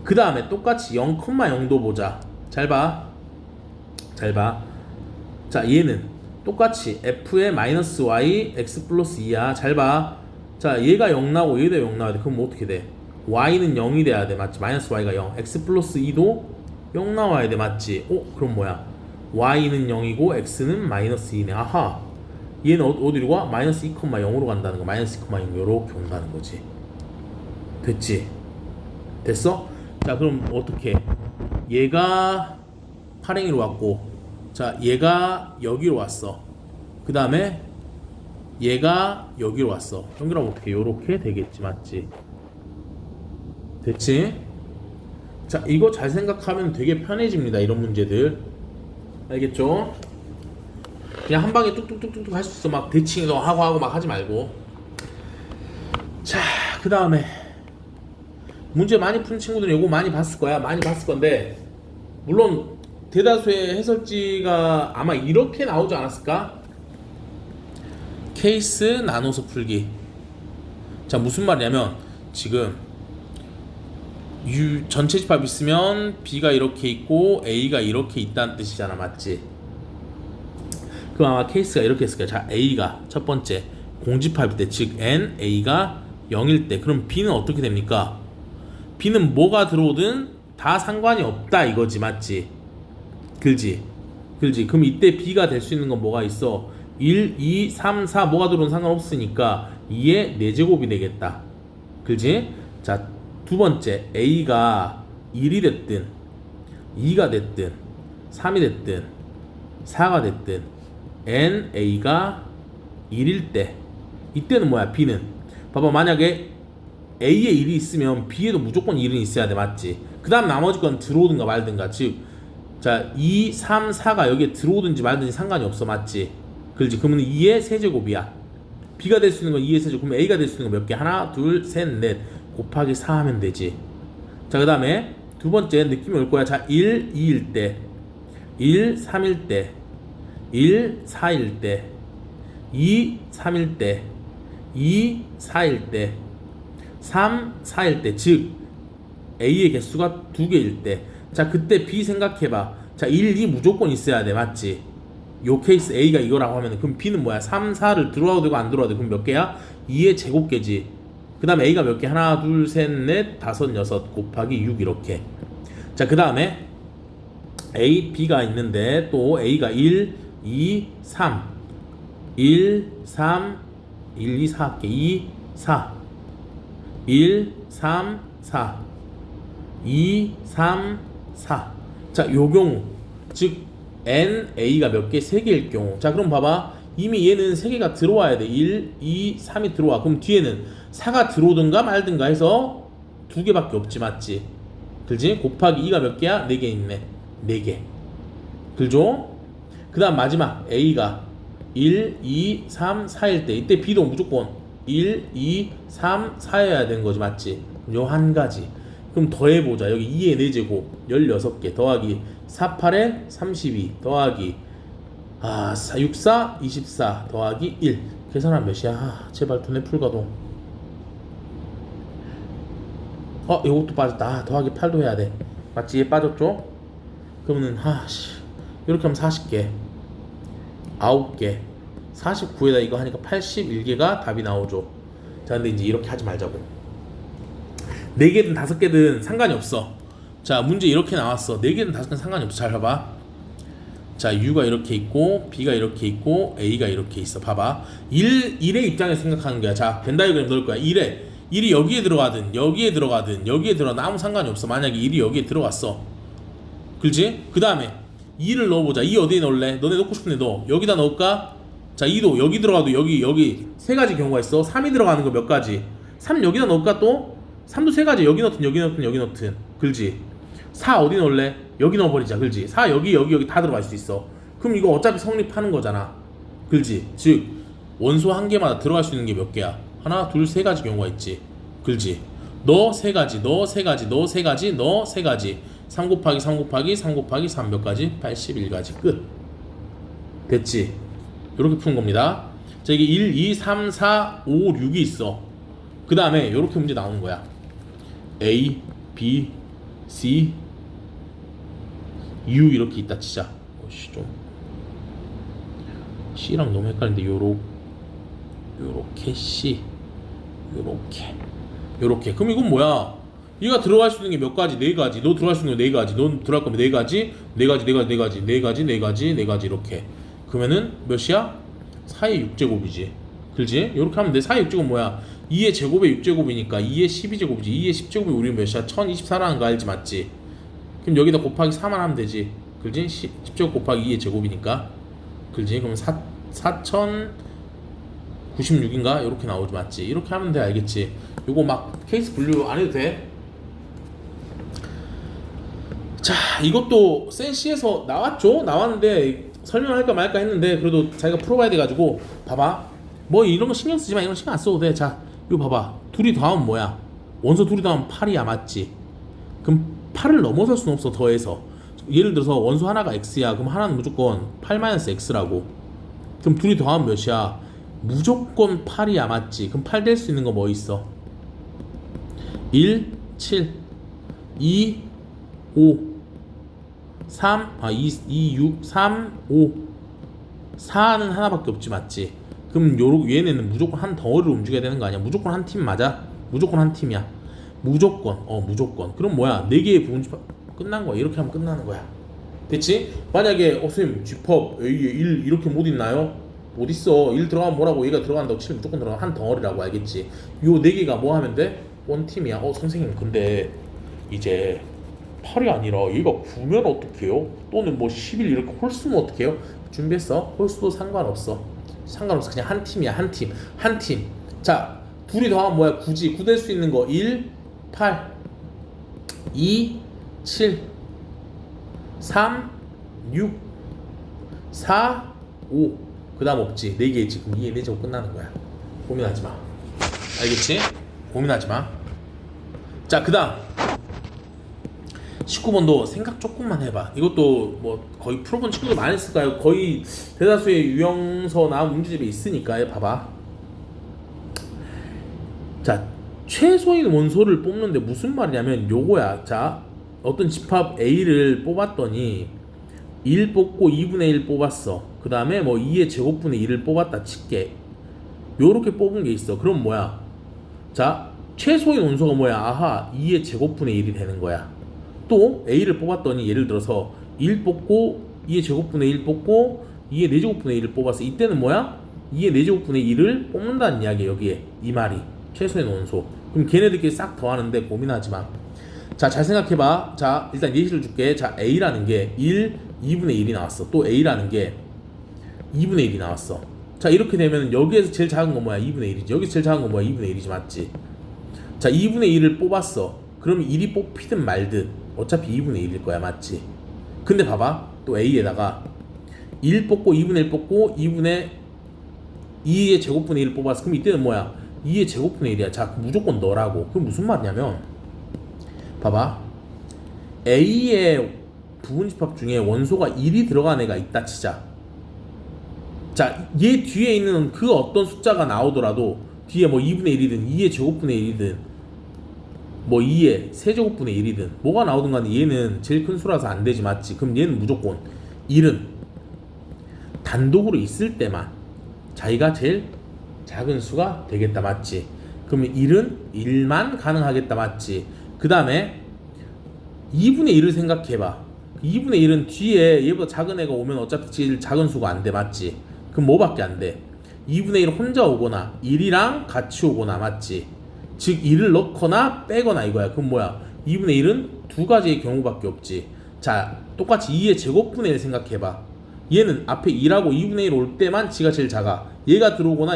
그 다음에 똑같이 0,0도 보자. 잘 봐. 자, 얘는 똑같이 f의 마이너스 y x 플러스 2야. 잘 봐. 자, 얘가 0 나오고 얘도 0 나와야 돼. 그럼 뭐 어떻게 돼? y는 0이 돼야 돼. 맞지? 마이너스 y가 0. x 플러스 2도 0 나와야 돼. 맞지? 그럼 뭐야? y는 0이고 x는 마이너스 2네. 아하. 얘는 어디로 가? 마이너스 2, 0으로 간다는 거. 마이너스 2, 0 요렇게 온다는 거지. 됐지? 됐어? 자, 그럼 어떻게? 얘가 파랭이로 왔고, 자, 얘가 여기로 왔어. 그 다음에 얘가 여기로 왔어. 연결하면 어떻게? 요렇게 되겠지. 맞지? 됐지? 자, 이거 잘 생각하면 되게 편해집니다. 이런 문제들. 알겠죠? 그냥 한 방에 뚝뚝뚝뚝 할 수 있어. 막 대칭도 하고 막 하지 말고. 자, 그 다음에 문제 많이 푼 친구들은 이거 많이 봤을 거야. 많이 봤을 건데, 물론 대다수의 해설지가 아마 이렇게 나오지 않았을까? 케이스 나눠서 풀기. 자, 무슨 말이냐면 지금 전체 집합 있으면 B가 이렇게 있고 A가 이렇게 있다는 뜻이잖아. 맞지? 그럼 아마 케이스가 이렇게 했을 거야. 자, A가 첫 번째 공집합일 때, 즉 N, A가 0일 때, 그럼 B는 어떻게 됩니까? B는 뭐가 들어오든 다 상관이 없다 이거지. 맞지? 그지? 그럼 이때 B가 될 수 있는 건 뭐가 있어? 1, 2, 3, 4 뭐가 들어오든 상관없으니까 2의 4제곱이 되겠다. 그지? 자, 두 번째 A가 1이 됐든 2가 됐든 3이 됐든 4가 됐든 N, A가 1일 때, 이때는 뭐야? B는 봐봐, 만약에 A에 1이 있으면 B에도 무조건 1은 있어야 돼. 맞지? 그 다음 나머지 건 들어오든가 말든가. 즉, 자, 2, 3, 4가 여기에 들어오든지 말든지 상관이 없어. 맞지? 그렇지? 그러면 2의 세제곱이야. B가 될 수 있는 건 2의 세제곱. 그러면 A가 될 수 있는 건 몇 개? 하나, 둘, 셋, 넷 곱하기 4 하면 되지. 자, 그 다음에 두 번째 느낌이 올 거야. 자, 1, 2일 때, 1, 3일 때, 1, 4일 때, 2, 3일 때, 2, 4일 때, 3, 4일 때, 즉 A의 개수가 2개일 때, 자, 그때 B 생각해봐. 자, 1, 2 무조건 있어야 돼. 맞지? 요 케이스 A가 이거라고 하면, 그럼 B는 뭐야? 3, 4를 들어와도 되고 안 들어와도 되고. 그럼 몇 개야? 2의 제곱개지. 그 다음에 A가 몇 개? 하나, 둘, 셋, 넷, 다섯, 여섯 곱하기 6 이렇게. 자, 그 다음에 A, B가 있는데 또 A가 1, 2, 3 1, 3 1, 2, 4 할게. 2, 4 1, 3, 4 2, 3, 4. 자, 요 경우 즉 N, A가 몇 개? 3개일 경우. 자, 그럼 봐봐. 이미 얘는 3개가 들어와야 돼. 1, 2, 3이 들어와. 그럼 뒤에는 4가 들어오든가 말든가 해서 2개밖에 없지. 맞지? 그지? 곱하기 2가 몇 개야? 4개 있네. 4개. 그죠? 그 다음 마지막 A가 1, 2, 3, 4일 때, 이때 B도 무조건 1, 2, 3, 4여야 되는 거지. 맞지? 요 한 가지. 그럼 더해보자. 여기 2의 4제곱 16개 더하기 4, 8에 32 더하기 6, 4, 24 더하기 1. 계산하면 몇이야? 제발 두뇌 풀거동. 요것도 빠졌다. 더하기 8도 해야 돼. 맞지? 얘 빠졌죠? 그러면은 이렇게 하면 40개 9개 49에다 이거 하니까 81개가 답이 나오죠. 자, 근데 이제 이렇게 하지 말자고. 4개든 5개든 상관이 없어. 자, 문제 이렇게 나왔어. 4개든 5개든 상관이 없어. 잘 봐봐. 자, U가 이렇게 있고 B가 이렇게 있고 A가 이렇게 있어. 봐봐. 1의 입장에서 생각하는 거야. 자, 벤 다이어그램 넣을 거야. 1이 여기에 들어가든 여기에 들어가든 아무 상관이 없어. 만약에 1이 여기에 들어갔어. 그렇지? 그 다음에 2를 넣어보자. 2 어디에 넣을래? 너네 넣고 싶은 데 넣어. 여기다 넣을까? 자, 2도 여기 들어가도 여기 세 가지 경우가 있어. 3이 들어가는 거 몇 가지? 3 여기다 넣을까 또? 3도 세 가지. 여기 넣든 그렇지? 4 어디 넣을래? 여기 넣어버리자. 그렇지? 4 여기 다 들어갈 수 있어. 그럼 이거 어차피 성립하는 거잖아. 그렇지? 즉 원소 한 개마다 들어갈 수 있는 게 몇 개야? 하나, 둘, 세 가지 경우가 있지. 그렇지? 너 세 가지, 너 세 가지, 너 세 가지, 너 세 가지. 3 곱하기 3 곱하기 3 곱하기 3 몇 가지? 81가지. 끝. 됐지? 이렇게 푸는 겁니다. 자, 이게 1, 2, 3, 4, 5, 6이 있어. 그 다음에 이렇게 문제 나오는 거야. A, B, C, U 이렇게 있다 치자. 좀 C랑 너무 헷갈리는데 요렇게 C 요렇게 그럼 이건 뭐야? 얘가 들어갈 수 있는 게 몇 가지? 네 가지. 너 들어갈 수 있는 게 네 가지. 넌 들어갈 거면 네 가지, 네 가지, 네 가지, 네 가지, 네 가지, 네 가지, 네 가지 이렇게. 그러면은 몇이야? 4의 6제곱이지. 그렇지? 이렇게 하면 돼. 4의 6제곱 뭐야? 2의 제곱의 6제곱이니까 2의 12제곱이지. 2의 10제곱이 우리 몇이야? 1024라는 거 알지 맞지? 그럼 여기다 곱하기 4만 하면 되지. 그렇지? 10제곱 곱하기 2의 제곱이니까. 그렇지? 그럼 4096인가? 이렇게 나오지 맞지? 이렇게 하면 돼. 알겠지? 요거 막 케이스 분류 안 해도 돼. 자, 이것도 센시에서 나왔죠? 나왔는데 설명할까 말까 했는데 그래도 자기가 풀어봐야 돼가지고 봐봐. 뭐 이런 거 신경 쓰지 마. 이런 거 신경 안 써도 돼. 자, 이거 봐봐. 둘이 더하면 뭐야? 원소 둘이 더하면 8이야. 맞지? 그럼 8을 넘어설 수는 없어. 더해서. 예를 들어서 원소 하나가 x야. 그럼 하나는 무조건 8-x라고. 그럼 둘이 더하면 몇이야? 무조건 8이야. 맞지? 그럼 8 될 수 있는 거 뭐 있어? 1, 7, 2, 5, 3, 2, 6, 3, 5, 4는 하나밖에 없지. 맞지? 그럼 얘네는 무조건 한 덩어리로 움직여야 되는 거 아니야? 무조건 한 팀 맞아? 무조건 한 팀이야. 무조건. 무조건. 그럼 뭐야? 4개의 부분집합 끝난 거야. 이렇게 하면 끝나는 거야. 됐지? 만약에 선생님 집합 A에 1 이렇게 못 있나요? 못 있어. 1 들어가면 뭐라고? 얘가 들어간다고 치면 무조건 들어가면 한 덩어리라고. 알겠지? 요 4개가 뭐 하면 돼? 원팀이야. 선생님 근데 이제 8이 아니라 얘가 9면 어떡해요? 또는 뭐 11 이렇게 홀수면 어떡해요? 준비했어? 홀수도 상관없어. 그냥 한 팀이야. 한 팀. 자, 둘이 더하면 뭐야? 9지. 9 될 수 있는 거 1, 8, 2, 7, 3, 6, 4, 5. 그 다음 없지. 4개 지금 2에 4제곱 끝나는 거야. 고민하지 마. 알겠지? 고민하지 마. 자, 그 다음 19번도 생각 조금만 해봐. 이것도 뭐 거의 풀어본 친구들 많이 있을 거예요. 거의 대다수의 유형서나 문제집에 있으니까. 봐봐. 자, 최소인 원소를 뽑는데 무슨 말이냐면 요거야. 자, 어떤 집합 A를 뽑았더니 1 뽑고 2분의 1 뽑았어. 그 다음에 뭐 2의 제곱분의 1을 뽑았다 칠게. 요렇게 뽑은 게 있어. 그럼 뭐야? 자, 최소인 원소가 뭐야? 아하, 2의 제곱분의 1이 되는 거야. 또 A를 뽑았더니 예를 들어서 1 뽑고 2의 제곱분의 1 뽑고 2의 4제곱분의 1을 뽑았어. 이때는 뭐야? 2의 4제곱분의 1을 뽑는다는 이야기야. 여기에 이 말이 최소인 원소. 그럼 걔네들끼리 싹 더하는데 고민하지 마. 자, 잘 생각해봐. 자, 일단 예시를 줄게. 자, A라는 게 1, 2분의 1이 나왔어. 또 A라는 게 2분의 1이 나왔어. 자, 이렇게 되면 여기에서 제일 작은 건 뭐야? 2분의 1이지. 여기서 제일 작은 건 뭐야? 2분의 1이지. 맞지? 자, 2분의 1을 뽑았어. 그럼 1이 뽑히든 말든 어차피 2분의 1일 거야. 맞지? 근데 봐봐. 또 A에다가 1 뽑고 2분의 1 뽑고 2의 제곱분의 1을 뽑았어. 그럼 이때는 뭐야? 2의 제곱분의 1이야. 자, 무조건 너라고. 그럼 무슨 말이냐면 봐봐. A의 부분집합 중에 원소가 1이 들어간 애가 있다 치자. 자, 얘 뒤에 있는 그 어떤 숫자가 나오더라도 뒤에 뭐 2분의 1이든 2의 제곱분의 1이든 뭐 2의 세제곱분의 1이든 뭐가 나오든 간에 얘는 제일 큰 수라서 안 되지. 맞지? 그럼 얘는 무조건 1은 단독으로 있을 때만 자기가 제일 작은 수가 되겠다. 맞지? 그러면 1은 1만 가능하겠다. 맞지? 그 다음에 2분의 1을 생각해봐. 2분의 1은 뒤에 얘보다 작은 애가 오면 어차피 제일 작은 수가 안 돼. 맞지? 그럼 뭐밖에 안 돼? 2분의 1 혼자 오거나 1이랑 같이 오거나. 맞지? 즉 1을 넣거나 빼거나 이거야. 그럼 뭐야? 2분의 1은 두 가지의 경우밖에 없지. 자, 똑같이 2의 제곱분의 1 생각해봐. 얘는 앞에 2라고 2분의 1 올 때만 지가 제일 작아. 얘가 들어오거나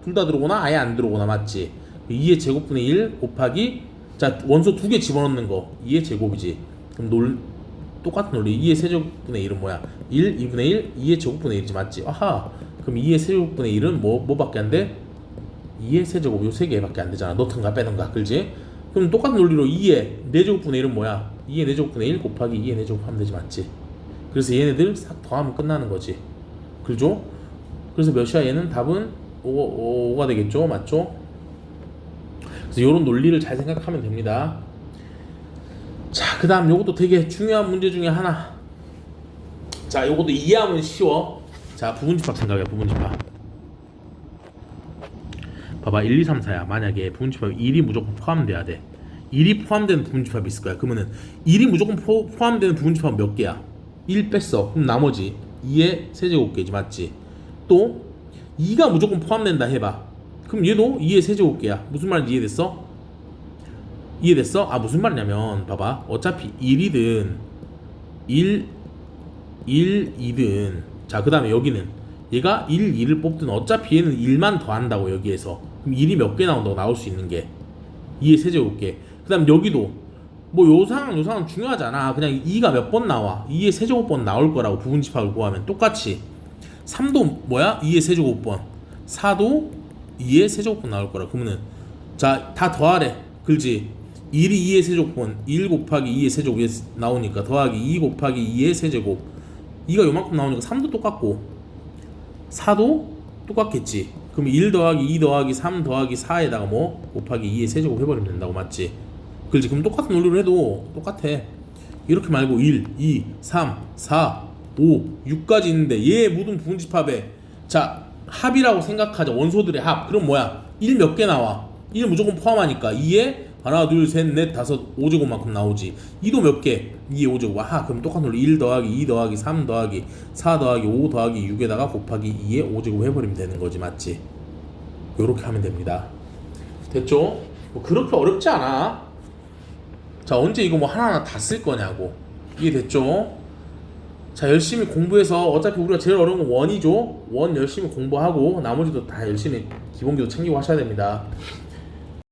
둘 다 들어오거나 아예 안 들어오거나. 맞지? 2의 제곱분의 1 곱하기 자, 원소 2개 집어넣는 거 2의 제곱이지. 그럼 똑같은 논리. 2의 세제곱분의 1은 뭐야? 1, 2분의 1, 2의 제곱분의 1이지 맞지? 아하. 그럼 2의 세제곱분의 1은 뭐밖에 안 돼? 2의 세제곱 요 3개밖에 안 되잖아. 넣던가 빼던가. 그렇지? 그럼 똑같은 논리로 2의 4제곱분의 1은 뭐야? 2의 4제곱분의 1 곱하기 2의 4제곱 하면 되지 맞지? 그래서 얘네들 싹 더하면 끝나는 거지. 그죠? 그래서 몇이야? 얘는 답은 5가 되겠죠? 맞죠? 그래서 이런 논리를 잘 생각하면 됩니다. 자, 그 다음 요것도 되게 중요한 문제 중에 하나. 자, 요것도 이해하면 쉬워. 자, 부분집합 생각해. 부분집합. 봐봐. 1, 2, 3, 4야. 만약에 부분집합 1이 무조건 포함돼야 돼. 1이 포함되는 부분집합이 있을 거야. 그러면은 1이 무조건 포함되는 부분집합은 몇 개야? 1 뺐어. 그럼 나머지 2의 세제곱개지 맞지? 또 2가 무조건 포함된다 해봐. 그럼 얘도 2의 세제곱개야. 무슨 말인지 이해됐어? 이해됐어? 아, 무슨 말이냐면 봐봐. 어차피 1이든 2든 자, 그 다음에 여기는 얘가 1, 2를 뽑든 어차피 얘는 1만 더한다고 여기에서. 그럼 1이 몇 개 나온다고 나올 수 있는 게 2의 세제곱개. 그 다음 여기도 뭐 요상은 중요하지 않아. 그냥 2가 몇 번 나와. 2의 세제곱번 나올 거라고 부분집합을 구하면 똑같이 3도 뭐야? 2의 세제곱번 4도 2의 세제곱번 나올 거라. 그러면은 자, 다 더하래. 그렇지? 1이 2의 세제곱번 1 곱하기 2의 세제곱 나오니까 더하기 2 곱하기 2의 세제곱 2가 요만큼 나오니까 3도 똑같고 4도 똑같겠지. 그럼 1 더하기 2 더하기 3 더하기 4에다가 뭐 곱하기 2의 세제곱 해버리면 된다고 맞지? 그렇지? 그럼 똑같은 논리로 해도 똑같아. 이렇게 말고 1, 2, 3, 4, 5, 6까지 있는데 얘 모든 부분집합에 자 합이라고 생각하자. 원소들의 합. 그럼 뭐야? 1 몇 개 나와? 1 무조건 포함하니까 2에 하나 둘 셋 넷 다섯 5제곱만큼 나오지. 2도 몇 개? 2의 5제곱. 아하, 그럼 똑같은 논리 1 더하기 2 더하기 3 더하기 4 더하기 5 더하기 6에다가 곱하기 2의 5제곱 해버리면 되는 거지 맞지? 요렇게 하면 됩니다. 됐죠? 뭐 그렇게 어렵지 않아. 자, 언제 이거 뭐 하나하나 다 쓸 거냐고. 이해됐죠? 자, 열심히 공부해서 어차피 우리가 제일 어려운 건 원이죠. 원 열심히 공부하고 나머지도 다 열심히 기본기도 챙기고 하셔야 됩니다.